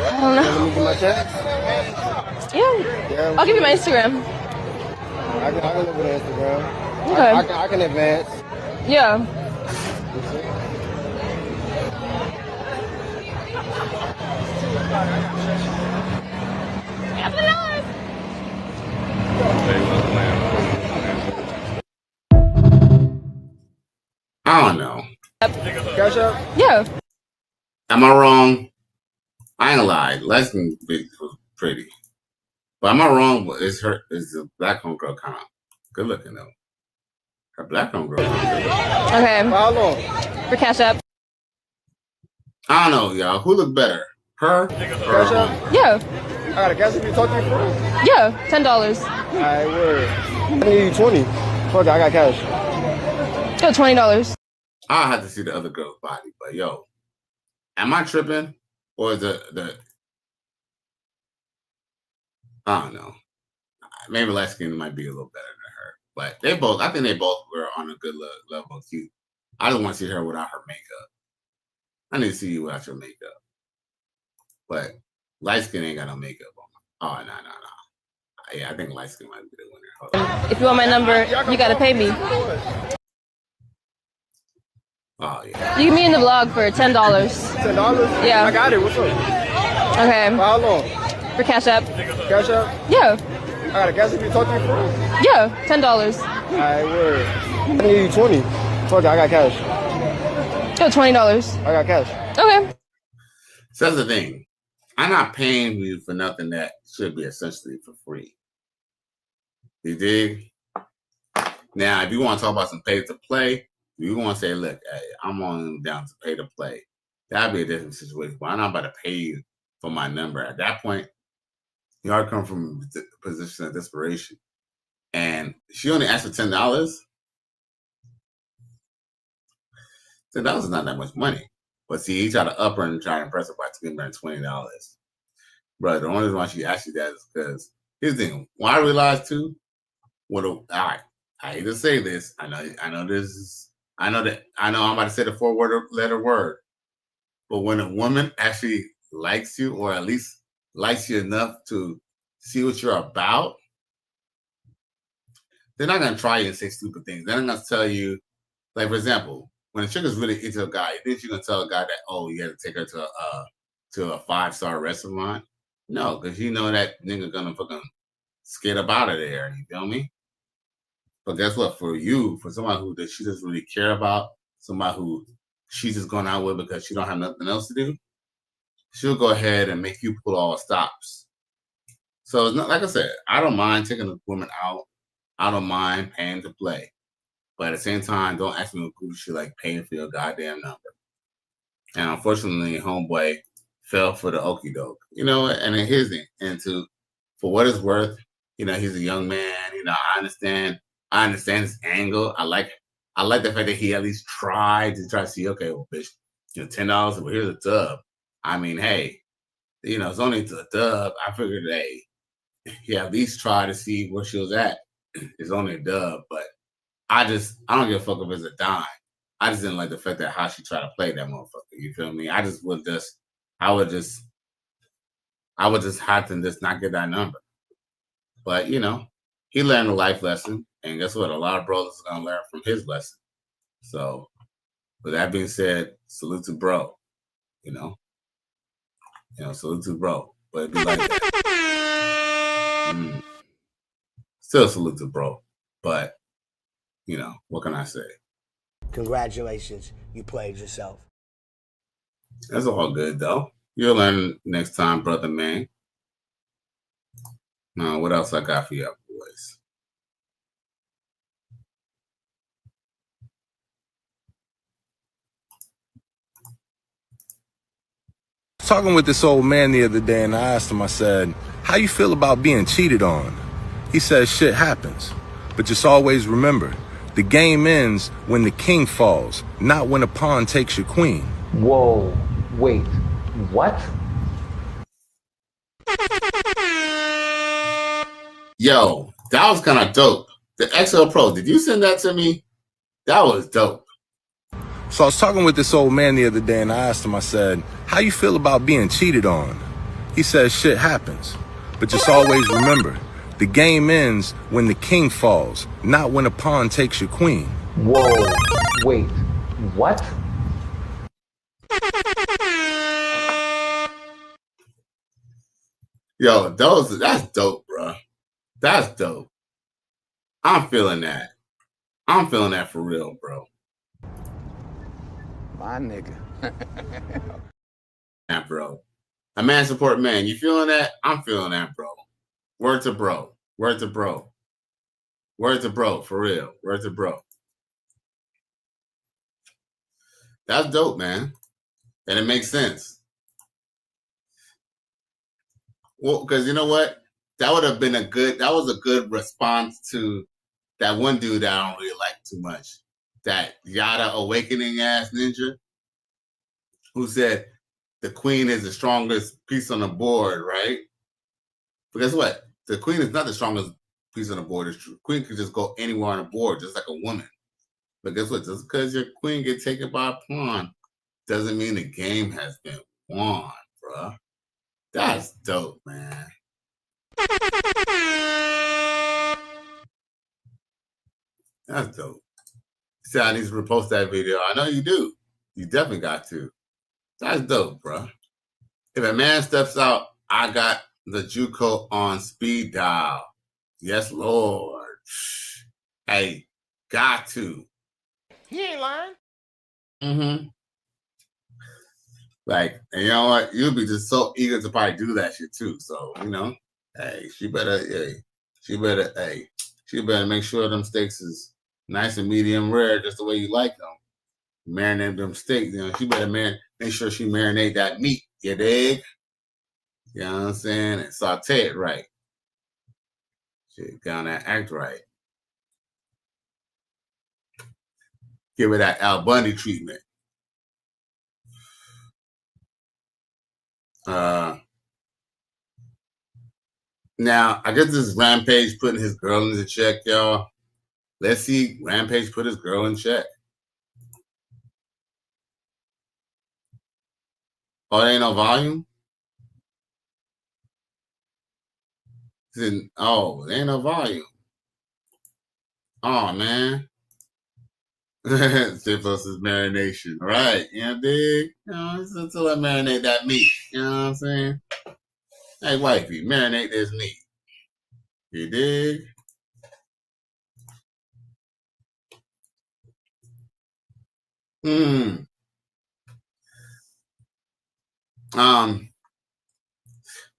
Speaker 9: I don't know. Let me get my check? Yeah. I'll give you my Instagram. I can look at Instagram. Okay. I can advance. Yeah.
Speaker 14: I don't know.
Speaker 9: Cash App? Yeah.
Speaker 14: Am I wrong? I ain't gonna lie. Leslie was pretty. But am I wrong? Is the black homegirl kind of good looking though? Her black homegirl.
Speaker 9: Okay. For how long? For Cash App.
Speaker 14: I don't know, y'all. Who look better? Her?
Speaker 9: Cash App? Yeah. I got a Cash App. You talk to me for? Yeah. $10. Alright, word. I need 20. Fuck it, I got cash. Yo, $20.
Speaker 14: I'll have to see the other girl's body, but yo, am I tripping? Or is the I don't know. Maybe light skin might be a little better than her. But I think they both were on a good level of cute. I don't want to see her without her makeup. I need to see you without your makeup. But light skin ain't got no makeup on. Oh, no. Yeah, I think light skin might be the winner. Hold on.
Speaker 9: If you want my number, you gotta pay me.
Speaker 14: Oh, yeah.
Speaker 9: You get me in the vlog for $10. $10? Yeah. I got it. What's up? Okay. For how long? For Cash App. Cash App? Yeah. I got a Cash App. You talk to me for? Yeah. $10. Alright, word. I need 20. Fuck it, I got cash. Yo, $20. I got cash. Okay.
Speaker 14: So that's the thing. I'm not paying you for nothing that should be essentially for free. You dig? Now, if you want to talk about some pay to play, you want to say, look, hey, I'm on down to pay to play. That'd be a different situation. But I'm not about to pay you for my number. At that point, you already come from a position of desperation. and she only asked for $10. $10 is not that much money. But see, he tried to up her and try to impress her by giving her $20. Bro, the only reason why she asked you that is because here's the thing. Well, I realized too, I hate to say this. I know I'm about to say the 4-letter word. But when a woman actually likes you, or at least likes you enough to see what you're about, they're not gonna try you and say stupid things. They're not gonna tell you, like, for example, when a chick is really into a guy, you think she's gonna tell a guy that, oh, you have to take her to a 5-star restaurant? No, because you know that nigga gonna fucking skate up out of there. You feel me? But guess what? For somebody who she doesn't really care about, somebody who she's just going out with because she don't have nothing else to do, she'll go ahead and make you pull all stops. So it's not, like I said, I don't mind taking a woman out. I don't mind paying to play. But at the same time, don't ask me to shit like paying for your goddamn number. And unfortunately, homeboy fell for the okie doke. You know, and here's the thing. And for what it's worth, you know, he's a young man. You know, I understand his angle. I like the fact that he at least tried to see, okay, well, bitch, you know, $10, well, here's a dub. I mean, hey, you know, it's only a dub. I figured, hey, he at least tried to see where she was at. It's only a dub, but I don't give a fuck if it's a dime. I just didn't like the fact that how she tried to play that motherfucker. You feel me? I would just have to just not get that number. But, you know, he learned a life lesson. And guess what? A lot of brothers are going to learn from his lesson. So, with that being said, salute to bro. You know, salute to bro. But it'd be like that. Still salute to bro. But, you know, what can I say?
Speaker 11: Congratulations. You played yourself.
Speaker 14: That's all good, though. You'll learn next time, brother man. Now, what else I got for you boys?
Speaker 4: Talking with this old man the other day, and I asked him, I said, how you feel about being cheated on? He said, shit happens. But just always remember, the game ends when the king falls, not when a pawn takes your queen.
Speaker 16: Whoa, wait, what?
Speaker 14: Yo, that was kind of dope. The XL Pro, did you send that to me? That was dope.
Speaker 4: So I was talking with this old man the other day, and I asked him, I said, how you feel about being cheated on? He said, shit happens. But just always remember, the game ends when the king falls, not when a pawn takes your queen.
Speaker 16: Whoa, wait, what?
Speaker 14: Yo, that's dope, bro. That's dope. I'm feeling that. I'm feeling that for real, bro.
Speaker 12: My nigga.
Speaker 14: Yeah, bro. A man support man. You feeling that? I'm feeling that, bro. Word to bro. Word to bro. Word to bro, for real. Word to bro. That's dope, man. And it makes sense. Well, because you know what? That was a good response to that one dude that I don't really like too much. That Yada Awakening ass ninja who said the queen is the strongest piece on the board, right? But guess what? The queen is not the strongest piece on the board. The queen can just go anywhere on the board, just like a woman. But guess what? Just because your queen gets taken by a pawn doesn't mean the game has been won, bruh. That's dope, man. That's dope. See, I need to repost that video. I know you do. You definitely got to. That's dope, bro. If a man steps out, I got the JUCO on speed dial. Yes, Lord. Hey, got to.
Speaker 12: He ain't lying.
Speaker 14: Mm-hmm. Like, and you know what? You'll be just so eager to probably do that shit too. So, you know, hey, she better make sure them steaks is nice and medium rare, just the way you like them. Marinate them steaks, you know. She better make sure she marinate that meat. You dig? You know what I'm saying? And saute it right. Shit, gotta act right. Give her that Al Bundy treatment. Now, I guess this is Rampage putting his girl in the check, y'all. Let's see Rampage put his girl in check. Oh, there ain't no volume? Oh, there ain't no volume. Oh, man. Shit versus marination. Right. You know, dig? You know, until I marinate that meat. You know what I'm saying? Hey, wifey, marinate this meat. You dig?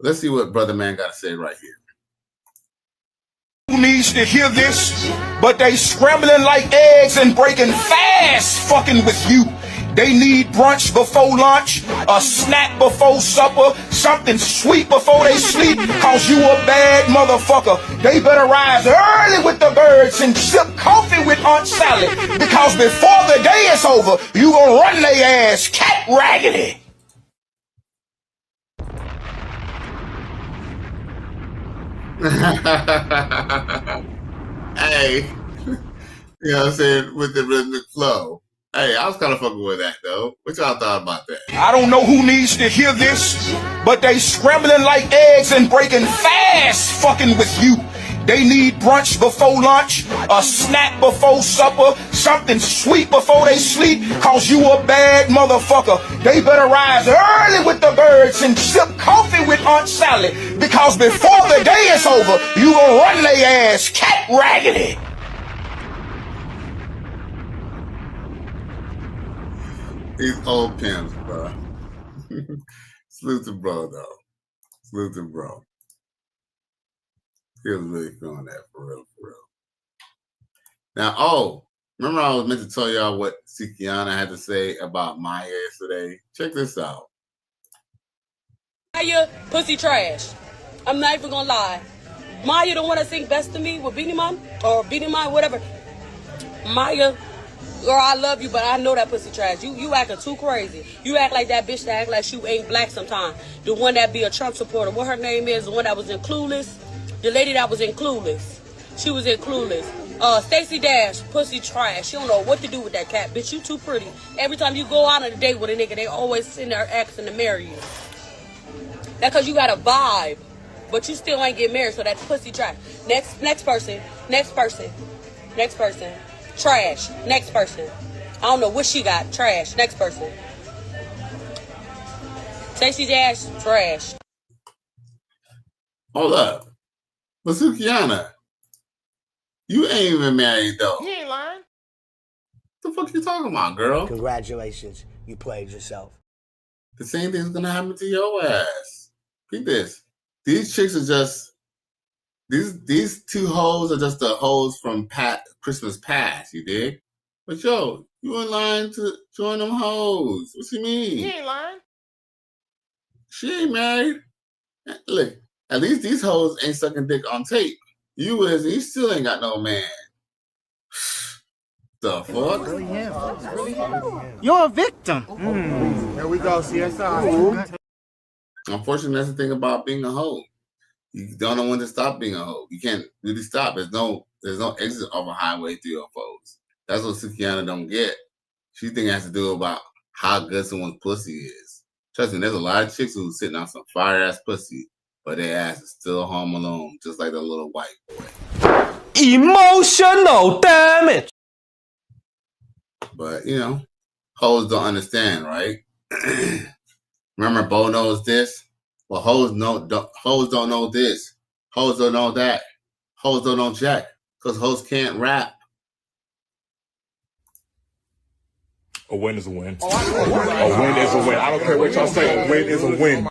Speaker 14: Let's see what Brother Man got to say right here.
Speaker 21: Who needs to hear this? But they scrambling like eggs and breaking fast fucking with you. They need brunch before lunch, a snack before supper, something sweet before they sleep, cause you a bad motherfucker. They better rise early with the birds and sip coffee with Aunt Sally, because before the day is over, you gonna run their ass cat raggedy.
Speaker 14: Hey, you know what I'm saying, with the rhythmic flow. Hey, I was kind of fucking with that, though. What y'all thought about that?
Speaker 21: I don't know who needs to hear this, but they scrambling like eggs and breaking fast fucking with you. They need brunch before lunch, a snack before supper, something sweet before they sleep, cause you a bad motherfucker. They better rise early with the birds and sip coffee with Aunt Sally, because before the day is over, you gonna run their ass cat raggedy.
Speaker 14: These old pimps, bro. Salute to bro, though. Salute to bro. He was really feeling that for real, for real. Now, remember I was meant to tell y'all what Sikiana had to say about Maya yesterday? Check this out.
Speaker 13: Maya, pussy trash. I'm not even gonna lie. Maya, the one that sing Best to Me with Beanie Man, or Beanie Man, whatever. Maya, girl, I love you, but I know that pussy trash. You acting too crazy. You act like that bitch that act like she ain't black sometimes. The one that be a Trump supporter. What her name is, the one that was in Clueless. The lady that was in Clueless. She was in Clueless. Stacey Dash, pussy trash. She don't know what to do with that cat. Bitch, you too pretty. Every time you go out on a date with a nigga, they always sitting there asking to marry you. That's because you got a vibe. But you still ain't get married, so that's pussy trash. Next person. Trash. Next person. I don't know what she got. Trash. Next person. Stacey Dash, trash.
Speaker 14: Hold up. But Sukiana, you ain't even married, though.
Speaker 20: You ain't lying.
Speaker 14: What the fuck you talking about, girl?
Speaker 11: Congratulations. You played yourself.
Speaker 14: The same thing's gonna happen to your ass. Read this. These chicks are just these two hoes are just the hoes from Christmas past, you dig? But yo, you in line to join them hoes. What you mean?
Speaker 20: You ain't lying.
Speaker 14: She ain't married. Look, at least these hoes ain't sucking dick on tape. You is, and you still ain't got no man. The fuck?
Speaker 20: Really him. You're a victim. There we go, CSI.
Speaker 14: Unfortunately, that's the thing about being a hoe. You don't know when to stop being a hoe. You can't really stop. There's no exit off a highway 304s. That's what Sukiana don't get. She think it has to do about how good someone's pussy is. Trust me, there's a lot of chicks who's sitting on some fire ass pussy, but their ass is still home alone, just like the little white boy.
Speaker 17: Emotional damage.
Speaker 14: But you know, hoes don't understand, right? Remember, Bo knows this. Well, hoes don't know this. Hoes don't know that. Hoes don't know jack, because hoes can't rap.
Speaker 18: A win is a win. A win is a win. I don't care what y'all say. A win is a win.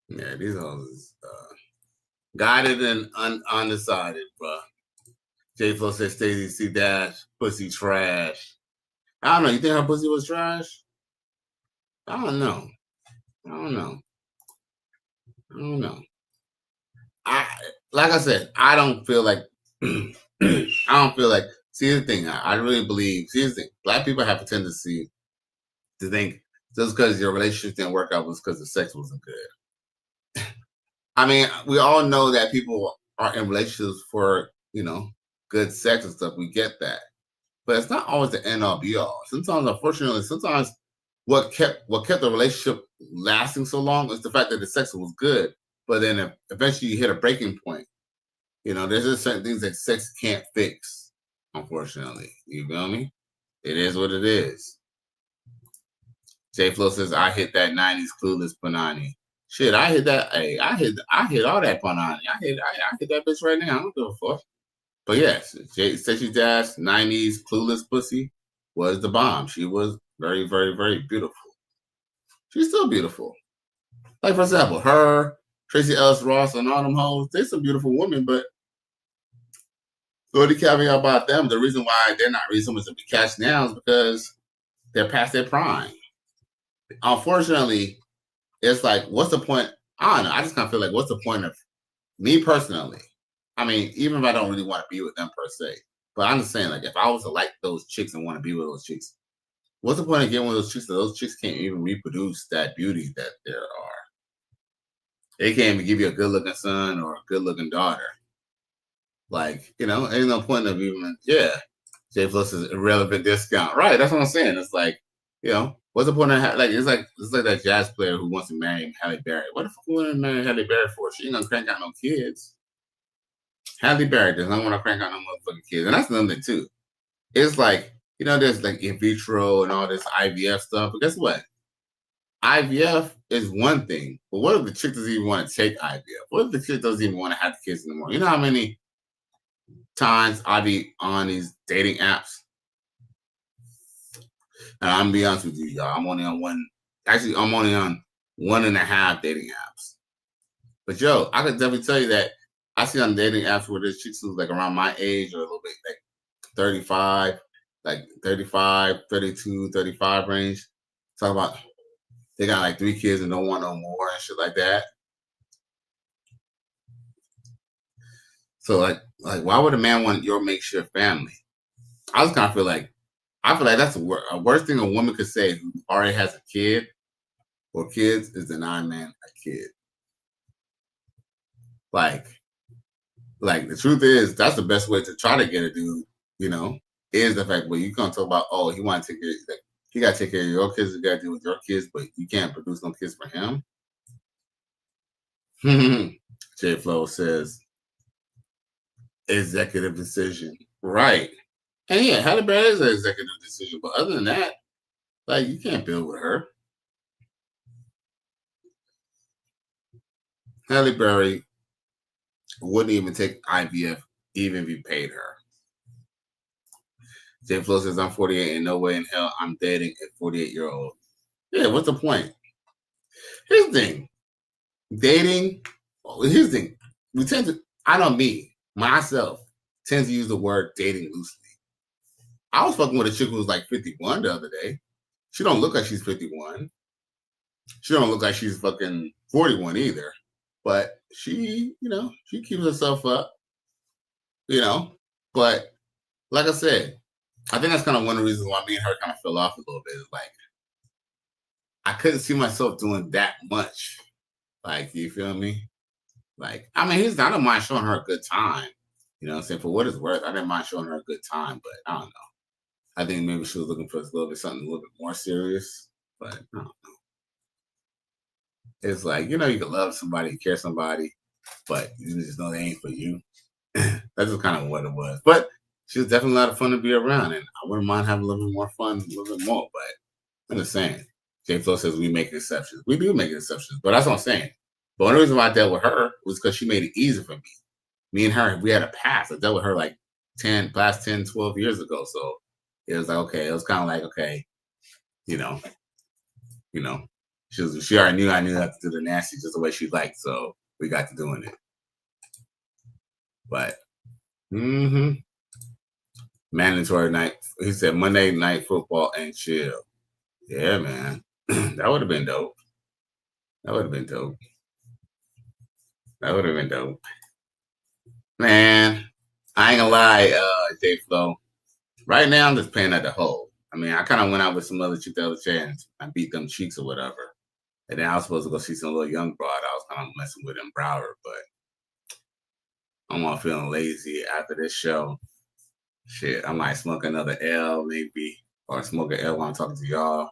Speaker 14: Yeah, these hoes is guided and undecided, bro. J-Flo says Stacey Dash, pussy trash. I don't know. You think her pussy was trash? I don't know. like I said, I don't feel like see the thing, I really believe, see the thing, black people have a tendency to think just because your relationship didn't work out was because the sex wasn't good. I mean, we all know that people are in relationships for, good sex and stuff. We get that. But it's not always the end all be all. Sometimes, unfortunately, what kept the relationship lasting so long is the fact that the sex was good. But then eventually you hit a breaking point. There's just certain things that sex can't fix, unfortunately. You feel me? It is what it is. J Flo says, I hit that 90s clueless Panani. Shit, I hit that. Hey, I hit all that Panani. I hit that bitch right now. I don't give a fuck. But yes, Sexy Dash 90s clueless pussy was the bomb. She was very, very, very beautiful. She's still beautiful. Like, for example, her, Tracy Ellis Ross, and all them hoes, they're some beautiful women, but the only caveat about them, the reason why they're not really so much to be catched now is because they're past their prime. Unfortunately, it's like, what's the point? I don't know. I just kind of feel like, what's the point of me personally? I mean, even if I don't really want to be with them per se, but I'm just saying, like, if I was to like those chicks and want to be with those chicks, what's the point of getting one of those chicks that those chicks can't even reproduce that beauty that there are? They can't even give you a good looking son or a good looking daughter. Like, ain't no point of even, J Plus is irrelevant discount. Right, that's what I'm saying. It's like, what's the point of it's like that jazz player who wants to marry Halle Berry. What the fuck you want to marry Halle Berry for? She ain't gonna crank out no kids. Halle Berry does not want to crank out no motherfucking kids. And that's another thing too. It's like, there's like in vitro and all this IVF stuff. But guess what? IVF is one thing. But what if the chick doesn't even want to take IVF? What if the chick doesn't even want to have the kids anymore? You know how many times I be on these dating apps? And I'm gonna be honest with you, y'all. I'm only on 1.5 dating apps. But yo, I could definitely tell you that I see on dating apps where there's chicks who's like around my age or a little bit like 35, like 35, 32, 35 range. Talk about they got like 3 kids and don't want no more and shit like that. So like why would a man want your makeshift family? I just kind of feel like that's a worst thing a woman could say who already has a kid or kids is deny a man a kid. Like the truth is, that's the best way to try to get a dude, is the fact where you can't talk about, he want to take care, like, he got to take care of your kids, you got to deal with your kids, but you can't produce no kids for him. J Flo says, executive decision. Right. And yeah, Halle Berry is an executive decision, but other than that, like, you can't build with her. Halle Berry wouldn't even take IVF even if you paid her. J Flo says, I'm 48 and no way in hell I'm dating a 48-year-old. Yeah, what's the point? Here's the thing. Dating, here's the thing. Myself, tend to use the word dating loosely. I was fucking with a chick who was like 51 the other day. She don't look like she's 51. She don't look like she's fucking 41 either. But she, she keeps herself up, But like I said, I think that's kind of one of the reasons why me and her kind of fell off a little bit. It's like, I couldn't see myself doing that much. Like, you feel me? Like, I mean, I don't mind showing her a good time. You know what I'm saying? For what it's worth, I didn't mind showing her a good time, but I don't know. I think maybe she was looking for something a little bit more serious, but I don't know. It's like, you can love somebody, care somebody, but you just know they ain't for you. That's just kind of what it was. But she was definitely a lot of fun to be around, and I wouldn't mind having a little bit more fun, a little bit more, but I'm just saying. J Flo says we make exceptions. We do make exceptions, but that's what I'm saying. But one reason why I dealt with her was because she made it easy for me. Me and her, we had a past. I dealt with her like 10, 12 years ago. So it was like, okay, it was kind of like, okay, she already knew I knew how to do the nasty just the way she liked. So we got to doing it. But, mandatory night. He said Monday night football and chill. Yeah, man. That would have been dope. That would have been dope. Man, I ain't gonna lie, J Flow. Right now, I'm just paying at the hole. I mean, I kind of went out with some other chick the other day and I beat them cheeks or whatever. And then I was supposed to go see some little young broad. I was kind of messing with in Broward, but I'm all feeling lazy after this show. Shit, I might smoke another L maybe, or smoke an L while I'm talking to y'all.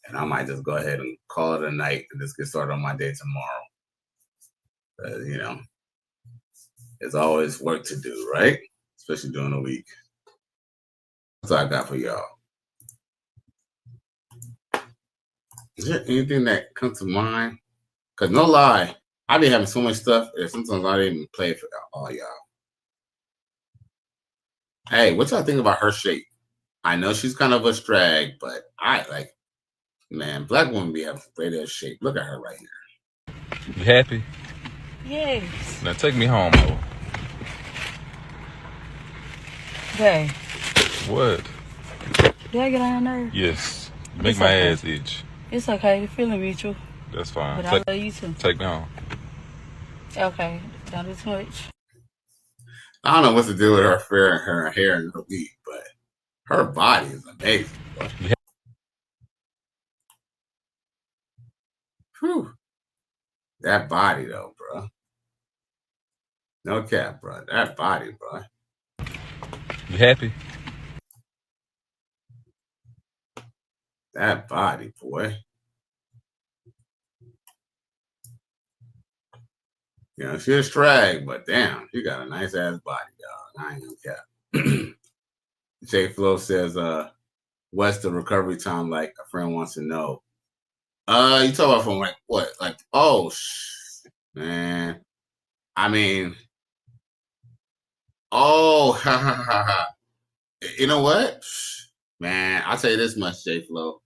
Speaker 14: And I might just go ahead and call it a night and just get started on my day tomorrow. You know, there's always work to do, right? Especially during the week. That's all I got for y'all. Is there anything that comes to mind? Because no lie, I be having so much stuff that sometimes I didn't even play for all y'all. Hey, what y'all think about her shape? I know she's kind of a drag, but I like, man, black women be having great ass shape. Look at her right here.
Speaker 5: You happy?
Speaker 10: Yes.
Speaker 5: Now take me home, Mo.
Speaker 10: Hey,
Speaker 5: What?
Speaker 10: did I get on your nerve?
Speaker 5: Yes. Make
Speaker 10: It's
Speaker 5: my
Speaker 10: okay.
Speaker 5: ass itch.
Speaker 10: It's okay. The feeling mutual.
Speaker 5: That's fine.
Speaker 10: But I love you too.
Speaker 5: Take me home.
Speaker 10: Okay. Don't do too much.
Speaker 14: I don't know what to do with her hair and her wig, but her body is amazing. Bro. Whew. That body though, bro. No cap, bro. That body, bro.
Speaker 5: You happy?
Speaker 14: That body, boy. You know, she's drag, but damn, she got a nice ass body, dog. I ain't gonna cap. J Flow says, what's the recovery time like? A friend wants to know. You talk about from like what? Like, oh man. I mean, oh ha ha ha ha. You know what? Man, I'll tell you this much, J Flow.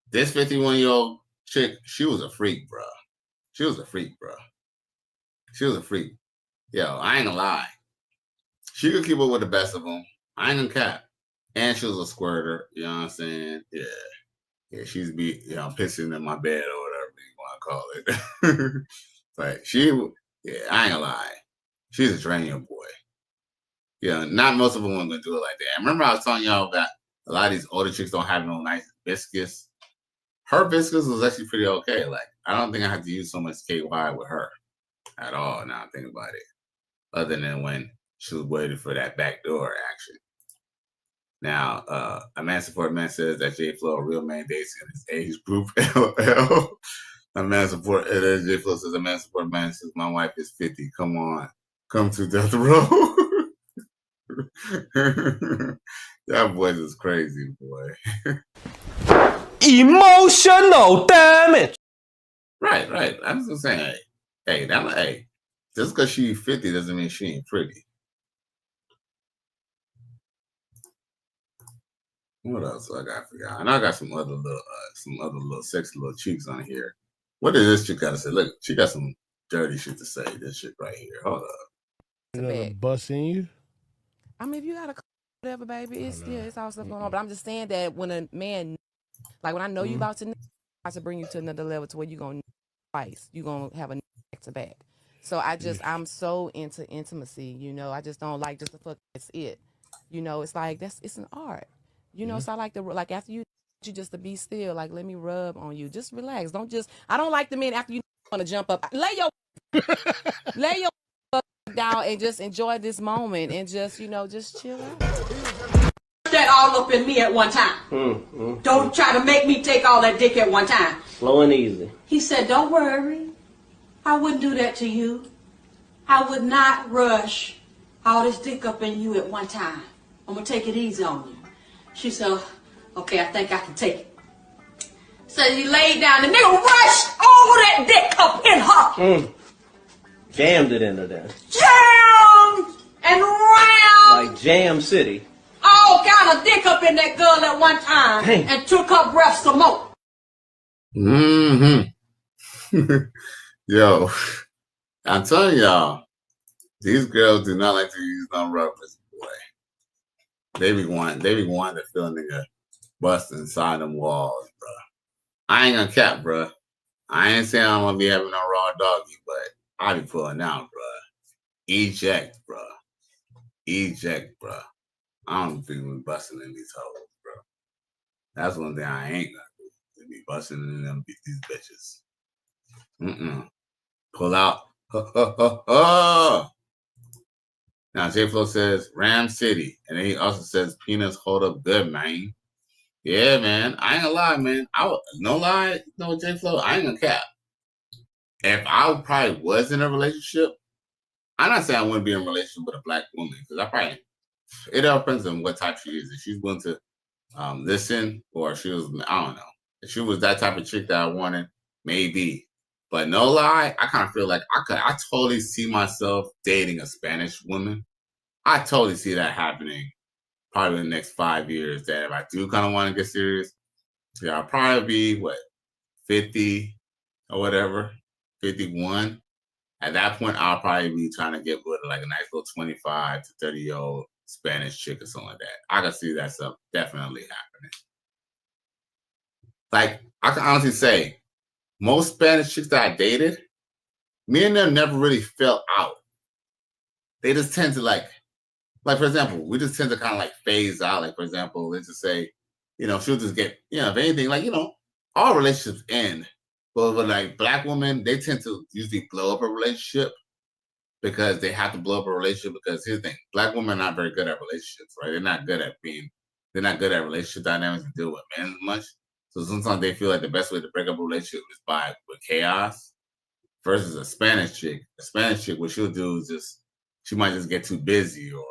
Speaker 14: This 51-year-old chick, she was a freak, bro. She was a freak, bro. She was a freak. Yo, I ain't gonna lie. She could keep up with the best of them. I ain't gonna cap. And she was a squirter. You know what I'm saying? Yeah. Yeah, she's be, you know, pissing in my bed or whatever you want to call it. But I ain't gonna lie. She's a training boy. Yeah, not most of them are gonna do it like that. Remember I was telling y'all that a lot of these older chicks don't have no nice viscous. Her viscous was actually pretty okay. Like, I don't think I have to use so much KY with her at all. Now I think about it. Other than when she was waiting for that backdoor action. Now, a man support man says that J Flow a real man dates in his age group. LL. A man support J Flow says a man support man says my wife is 50. Come on, come to death row. That voice is crazy, boy.
Speaker 6: Emotional damage.
Speaker 14: Right. I'm just saying, hey, just because she's 50 doesn't mean she ain't pretty. What else I got for y'all? And I got some other little sexy little cheeks on here. What does this chick got to say? Look, she got some dirty shit to say. This shit right here. Hold up.
Speaker 7: Bust in you?
Speaker 23: I mean, if you got a whatever, baby, it's all stuff going on. But I'm just saying that when a man, like when I know you about to bring you to another level to where you're gonna twice, you're gonna have a back to back. So I'm so into intimacy, you know. I just don't like just the fuck. It's it, you know. It's like it's an art, you know. So I like after you just to be still, like let me rub on you, just relax. I don't like the men after you want to jump up, lay your down and just enjoy this moment and just just chill out.
Speaker 10: That all up in me at one time. Don't try to make me take all that dick at one time.
Speaker 6: Slow and easy.
Speaker 10: He said, don't worry. I wouldn't do that to you. I would not rush all this dick up in you at one time. I'm going to take it easy on you. She said, okay, I think I can take it. So he laid down. The nigga rushed all that dick up in her.
Speaker 6: Jammed it into there.
Speaker 10: Jammed and round.
Speaker 6: Like Jam City.
Speaker 10: All kind of dick up in that girl at one time.
Speaker 6: Dang.
Speaker 10: And took her breath some more.
Speaker 14: Yo, I'm telling y'all, these girls do not like to use no rubbers, boy. They be wanting to feel a nigga bust inside them walls, bro. I ain't gonna cap, bro. I ain't saying I'm gonna be having no raw doggy, but I be pulling out, bro. eject, bro. Eject, bro. I don't think we're busting in these hoes, bro. That's one thing I ain't gonna do. To be busting in them these bitches. Pull out. Now J Flow says Ram City, and then he also says peanuts hold up good, man. Yeah, man. I ain't gonna lie, man. No lie, no J Flow. I ain't gonna cap. If I probably was in a relationship, I'm not saying I wouldn't be in a relationship with a black woman because it all depends on what type she is. If she's willing to listen, or she was, I don't know. If she was that type of chick that I wanted, maybe. But no lie, I kind of feel like I totally see myself dating a Spanish woman. I totally see that happening probably in the next 5 years. That if I do kind of want to get serious, I'll probably be 50 or whatever, 51. At that point, I'll probably be trying to get with like a nice little 25 to 30-year-old Spanish chick or something like that. I can see that stuff definitely happening. Like, I can honestly say, most Spanish chicks that I dated, me and them never really fell out. They just tend to like for example, we just tend to kind of like phase out. Like, for example, let's just say, she'll just get, if anything, like, all relationships end. But with like black women, they tend to usually blow up a relationship because they have to blow up a relationship because here's the thing, black women are not very good at relationships, right? They're not good at relationship dynamics and deal with men as much. So sometimes they feel like the best way to break up a relationship is with chaos versus a Spanish chick. A Spanish chick, what she'll do is she might just get too busy or,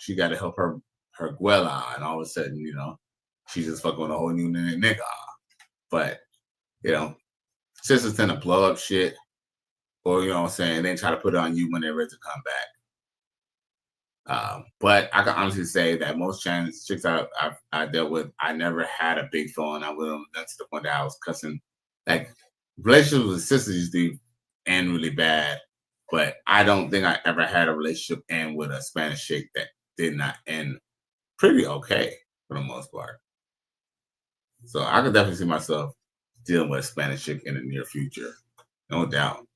Speaker 14: she got to help her guela and all of a sudden, she's just fucking with a whole new nigga. But, sisters tend to blow up shit or, then try to put it on you when they're ready to come back. But I can honestly say that most Chinese chicks I dealt with, I never had a big falling out with them. That's the point that I was cussing. Like, relationships with sisters usually end really bad, but I don't think I ever had a relationship end with a Spanish chick that did not end pretty okay for the most part. So I could definitely see myself dealing with a Spanish chick in the near future, no doubt.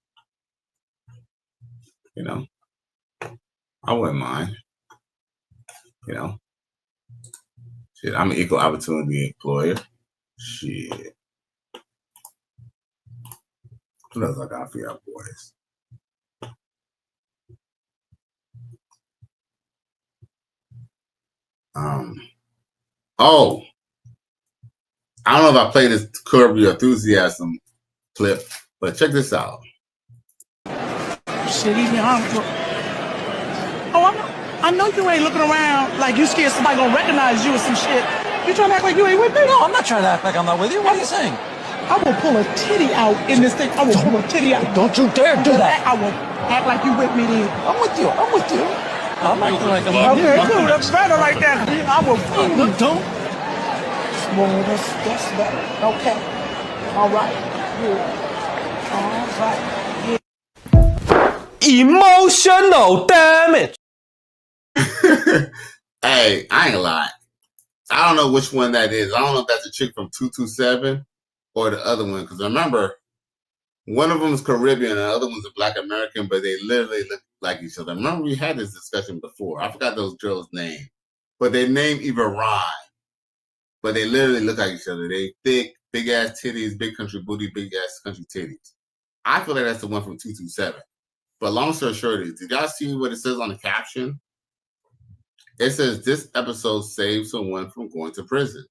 Speaker 14: I wouldn't mind. Shit, I'm an equal opportunity employer. Shit. What else I got for y'all boys? I don't know if I played this Curb Your Enthusiasm clip, but check this out.
Speaker 1: Shit, even I know you ain't looking around like you scared somebody gonna recognize you or some shit. You trying to act like you ain't with me?
Speaker 7: No, I'm not trying to act like I'm not with you. What are you saying?
Speaker 1: I will pull a titty out in this thing. I will pull a titty out.
Speaker 7: Don't you dare do that.
Speaker 1: I will act like you with me then.
Speaker 7: I'm with you. I'm with you. I'm acting like I'm not with you.
Speaker 1: Okay, cool. That's better like that. I will. Don't. Well, that's better. Okay. All right. Good. All right.
Speaker 6: Emotional damage.
Speaker 14: Hey, I ain't gonna lie. I don't know which one that is. I don't know if that's a chick from 227 or the other one. Because remember, one of them is Caribbean and the other one's a Black American, but they literally look like each other. Remember, we had this discussion before. I forgot those girls' name. But their name even rhyme. But they literally look like each other. They thick, big ass titties, big country booty, big ass country titties. I feel like that's the one from 227. But long story short is, did y'all see what it says on the caption? It says, this episode saved someone from going to prison.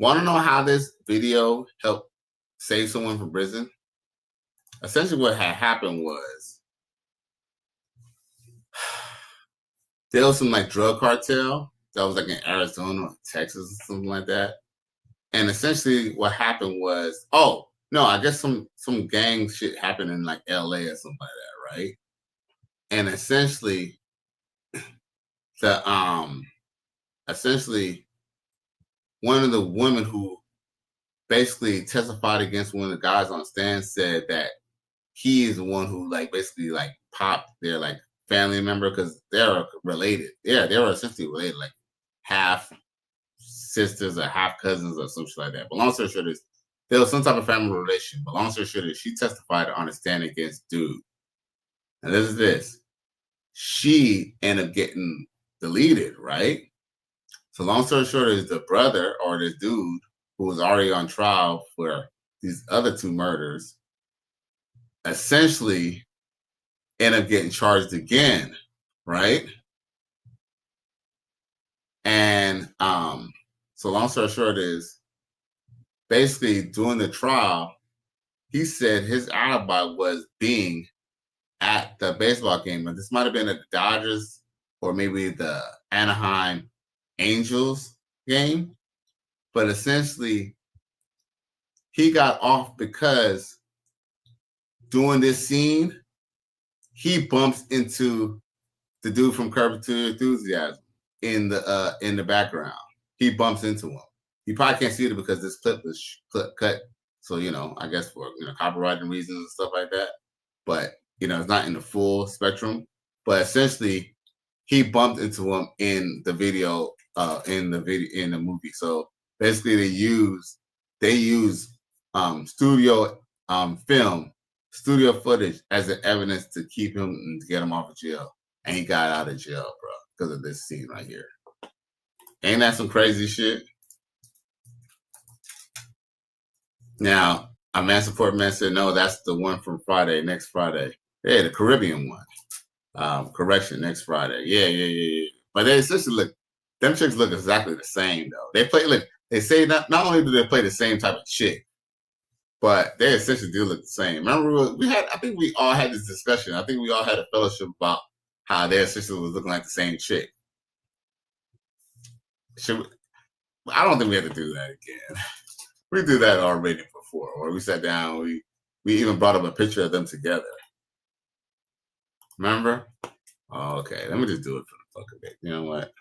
Speaker 14: Want to know how this video helped save someone from prison? Essentially what had happened was, there was some like drug cartel that was like in Arizona or Texas or something like that. And essentially what happened was, I guess some gang shit happened in like LA or something like that, right? And essentially one of the women who basically testified against one of the guys on the stand said that he is the one who like basically like popped their like family member because they're related. Yeah, they were essentially related, like half sisters or half cousins or something like that. But long story short is there was some type of family relation. But long story short is she testified on the stand against dude. And this is this. she ended up getting deleted, right? So long story short is the brother or this dude who was already on trial for these other 2 murders essentially ended up getting charged again, right? And so long story short is basically during the trial, he said his alibi was being at the baseball game. But this might have been at the Dodgers or maybe the Anaheim Angels game. But essentially, he got off because during this scene, he bumps into the dude from Curb to Enthusiasm in the background. He bumps into him. You probably can't see it because this clip was cut. So, I guess for copywriting reasons and stuff like that. But, it's not in the full spectrum. But essentially, he bumped into him in the video, in the movie. So basically they use studio studio footage as an evidence to keep him and to get him off of jail. And he got out of jail, bro, because of this scene right here. Ain't that some crazy shit? Now, a man support man said, no, that's the one from Friday, next Friday. Yeah, the Caribbean one. Correction, next Friday. Yeah. But they essentially them chicks look exactly the same, though. They say not only do they play the same type of chick, but they essentially do look the same. Remember, I think we all had this discussion. I think we all had a fellowship about how their sister was looking like the same chick. I don't think we have to do that again. We did that already before, where we sat down, we even brought up a picture of them together. Remember? Oh, okay, let me just do it for the fuck of it. You know what?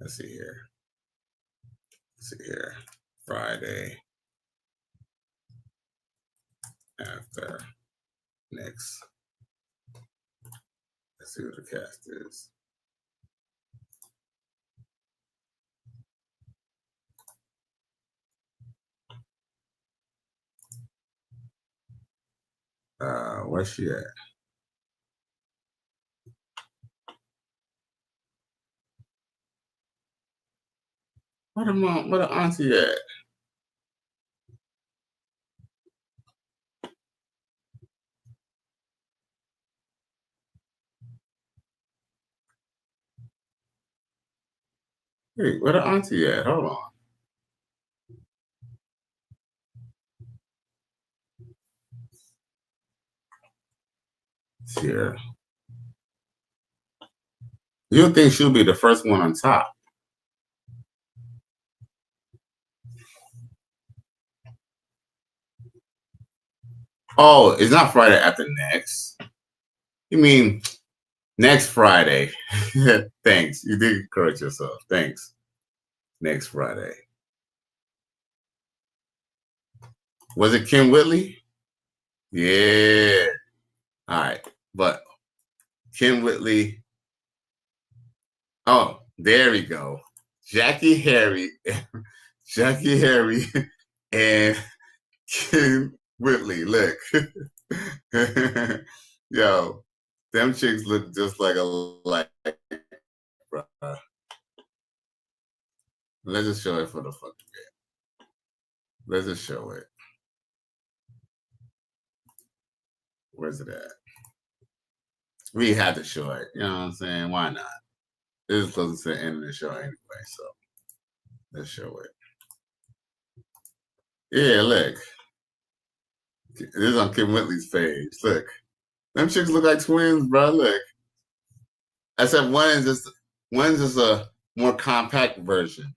Speaker 14: Let's see here. Friday after next. Let's see what the cast is. Where's she at? What the auntie at? Hey, where the auntie at? Hold on. Here. You think she'll be the first one on top? Oh, it's not Friday after next. You mean next Friday? Thanks. You did correct yourself. Thanks. Next Friday. Was it Kim Whitley? Yeah. All right. But Kim Whitley. Oh, there we go. Jackie Harry and Kim Whitley. Look. Yo, them chicks look just like alike, bro. Let's just show it for the fucking game. Let's just show it. Where's it at? We had to show it. You know what I'm saying? Why not? This is close to the end of the show anyway, so let's show it. Yeah, look. This is on Kim Whitley's page. Look. Them chicks look like twins, bro. Look. Except one's just a more compact version.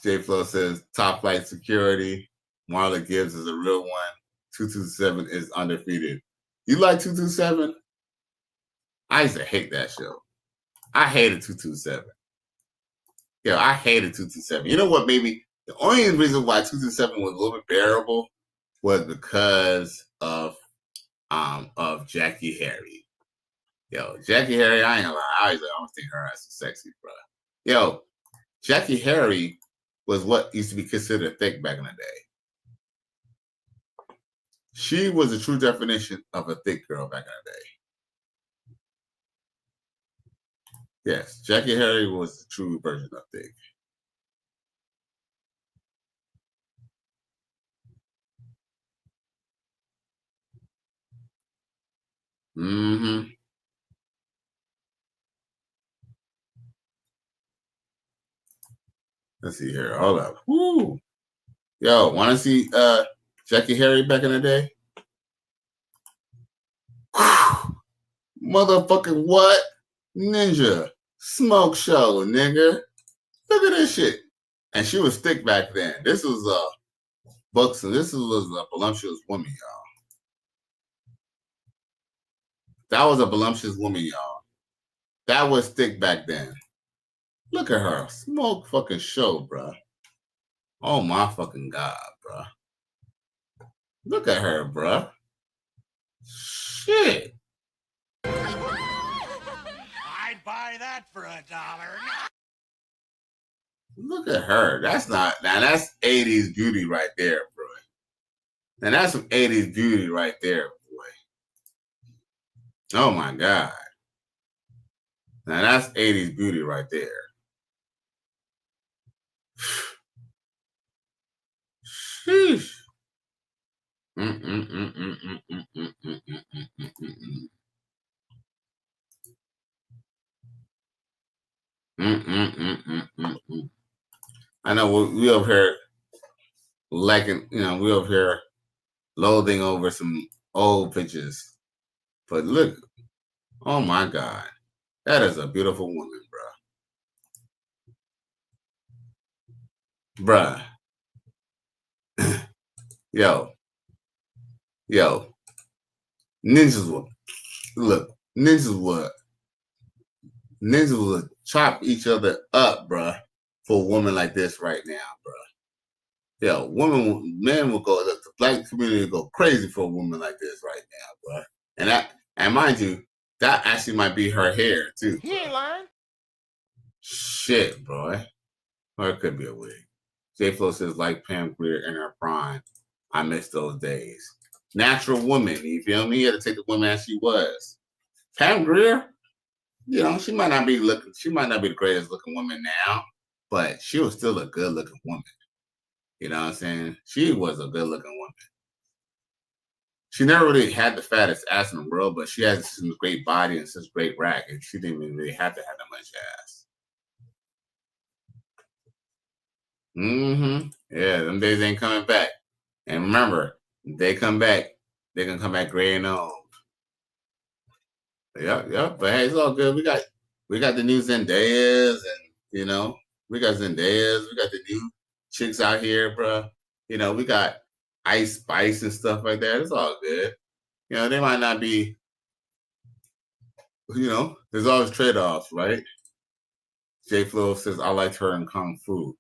Speaker 14: J Flo says top flight security. Marla Gibbs is a real one. 227 is undefeated. You like 227? I used to hate that show. I hated 227. Yo, I hated 227. You know what, baby? The only reason why 227 was a little bit bearable was because of Jackie Harry. Yo, Jackie Harry, I ain't gonna lie. I always think her ass is sexy, bro. Yo, Jackie Harry was what used to be considered thick back in the day. She was the true definition of a thick girl back in the day. Yes, Jackie Harry was the true version of thick. Mm-hmm. Let's see here. Hold up. Woo. Yo, want to see Jackie Harry back in the day? Motherfucking what? Ninja. Smoke show, nigga. Look at this shit. And she was thick back then. This was Buxton. This was a voluptuous woman, y'all. That was a voluptuous woman, y'all. That was thick back then. Look at her. Smoke fucking show, bruh. Oh my fucking God, bruh. Look at her, bruh. Shit.
Speaker 15: I'd buy that for $1.
Speaker 14: Look at her. That's 80s beauty right there, bro. And that's some 80s beauty right there, boy. Oh my God. Now that's 80s beauty right there. Sheesh. I know we over here lacking, we over here loathing over some old pictures. But look, oh my God, that is a beautiful woman, bruh. Yo, ninjas would chop each other up, bruh, for a woman like this right now, bruh. Yo, men will go, the black community will go crazy for a woman like this right now, bruh. And mind you, that actually might be her hair too.
Speaker 15: He ain't lying.
Speaker 14: Shit, boy. Or it could be a wig. J Flo says, like Pam Grier in her prime, I miss those days. Natural woman, you feel me? You had to take the woman as she was. Pam Grier, she might not be the greatest looking woman now, but she was still a good looking woman. You know what I'm saying? She was a good looking woman. She never really had the fattest ass in the world, but she has some great body and such great rack, and she didn't even really have to have that much ass. Yeah, them days ain't coming back. And remember, they come back, they're gonna come back gray and old. Yep. But hey, it's all good. We got the new Zendayas, and we got Zendayas. We got the new chicks out here, bro. We got Ice Spice and stuff like that. It's all good. They might not be. There's always trade-offs, right? J Flo says I liked her in Kung Fu.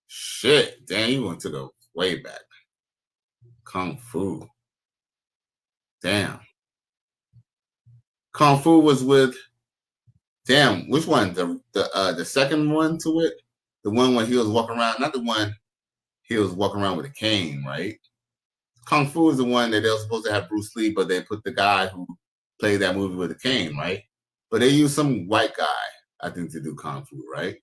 Speaker 14: Shit, damn, you went to the way back. Kung Fu. Damn. Kung Fu was with. Damn, which one? The second one to it? The one when he was walking around, not the one he was walking around with a cane, right? Kung Fu is the one that they were supposed to have Bruce Lee, but they put the guy who played that movie with a cane, right? But they used some white guy, I think, to do Kung Fu, right?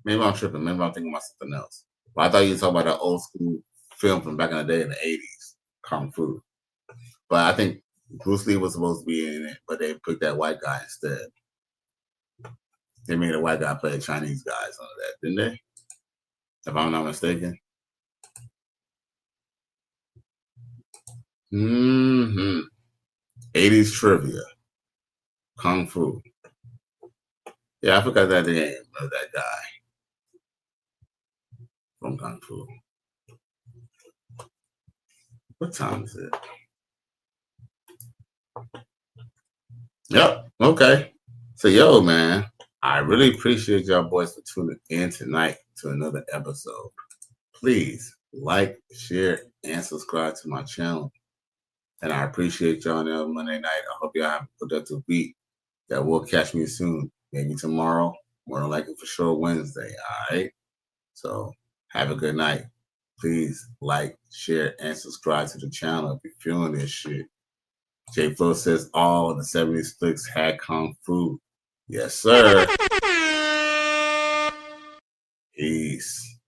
Speaker 14: Maybe I'm tripping. Maybe I'm thinking about something else. But I thought you were talking about that old school film from back in the day in the 80s, Kung Fu. But I think Bruce Lee was supposed to be in it, but they picked that white guy instead. They made a white guy play a Chinese guy or something like that, didn't they? If I'm not mistaken. 80s trivia. Kung Fu. Yeah, I forgot that name of that guy from Kung Fu. What time is it? Yep. Okay. So, yo, man, I really appreciate y'all boys for tuning in tonight to another episode. Please like, share, and subscribe to my channel. And I appreciate y'all on Monday night. I hope y'all have a productive week. That will catch me soon. Maybe tomorrow. More than likely for sure Wednesday. All right. So have a good night. Please like, share, and subscribe to the channel if you're feeling this shit. J Flow says all the 70s flicks had kung fu. Yes, sir. Peace.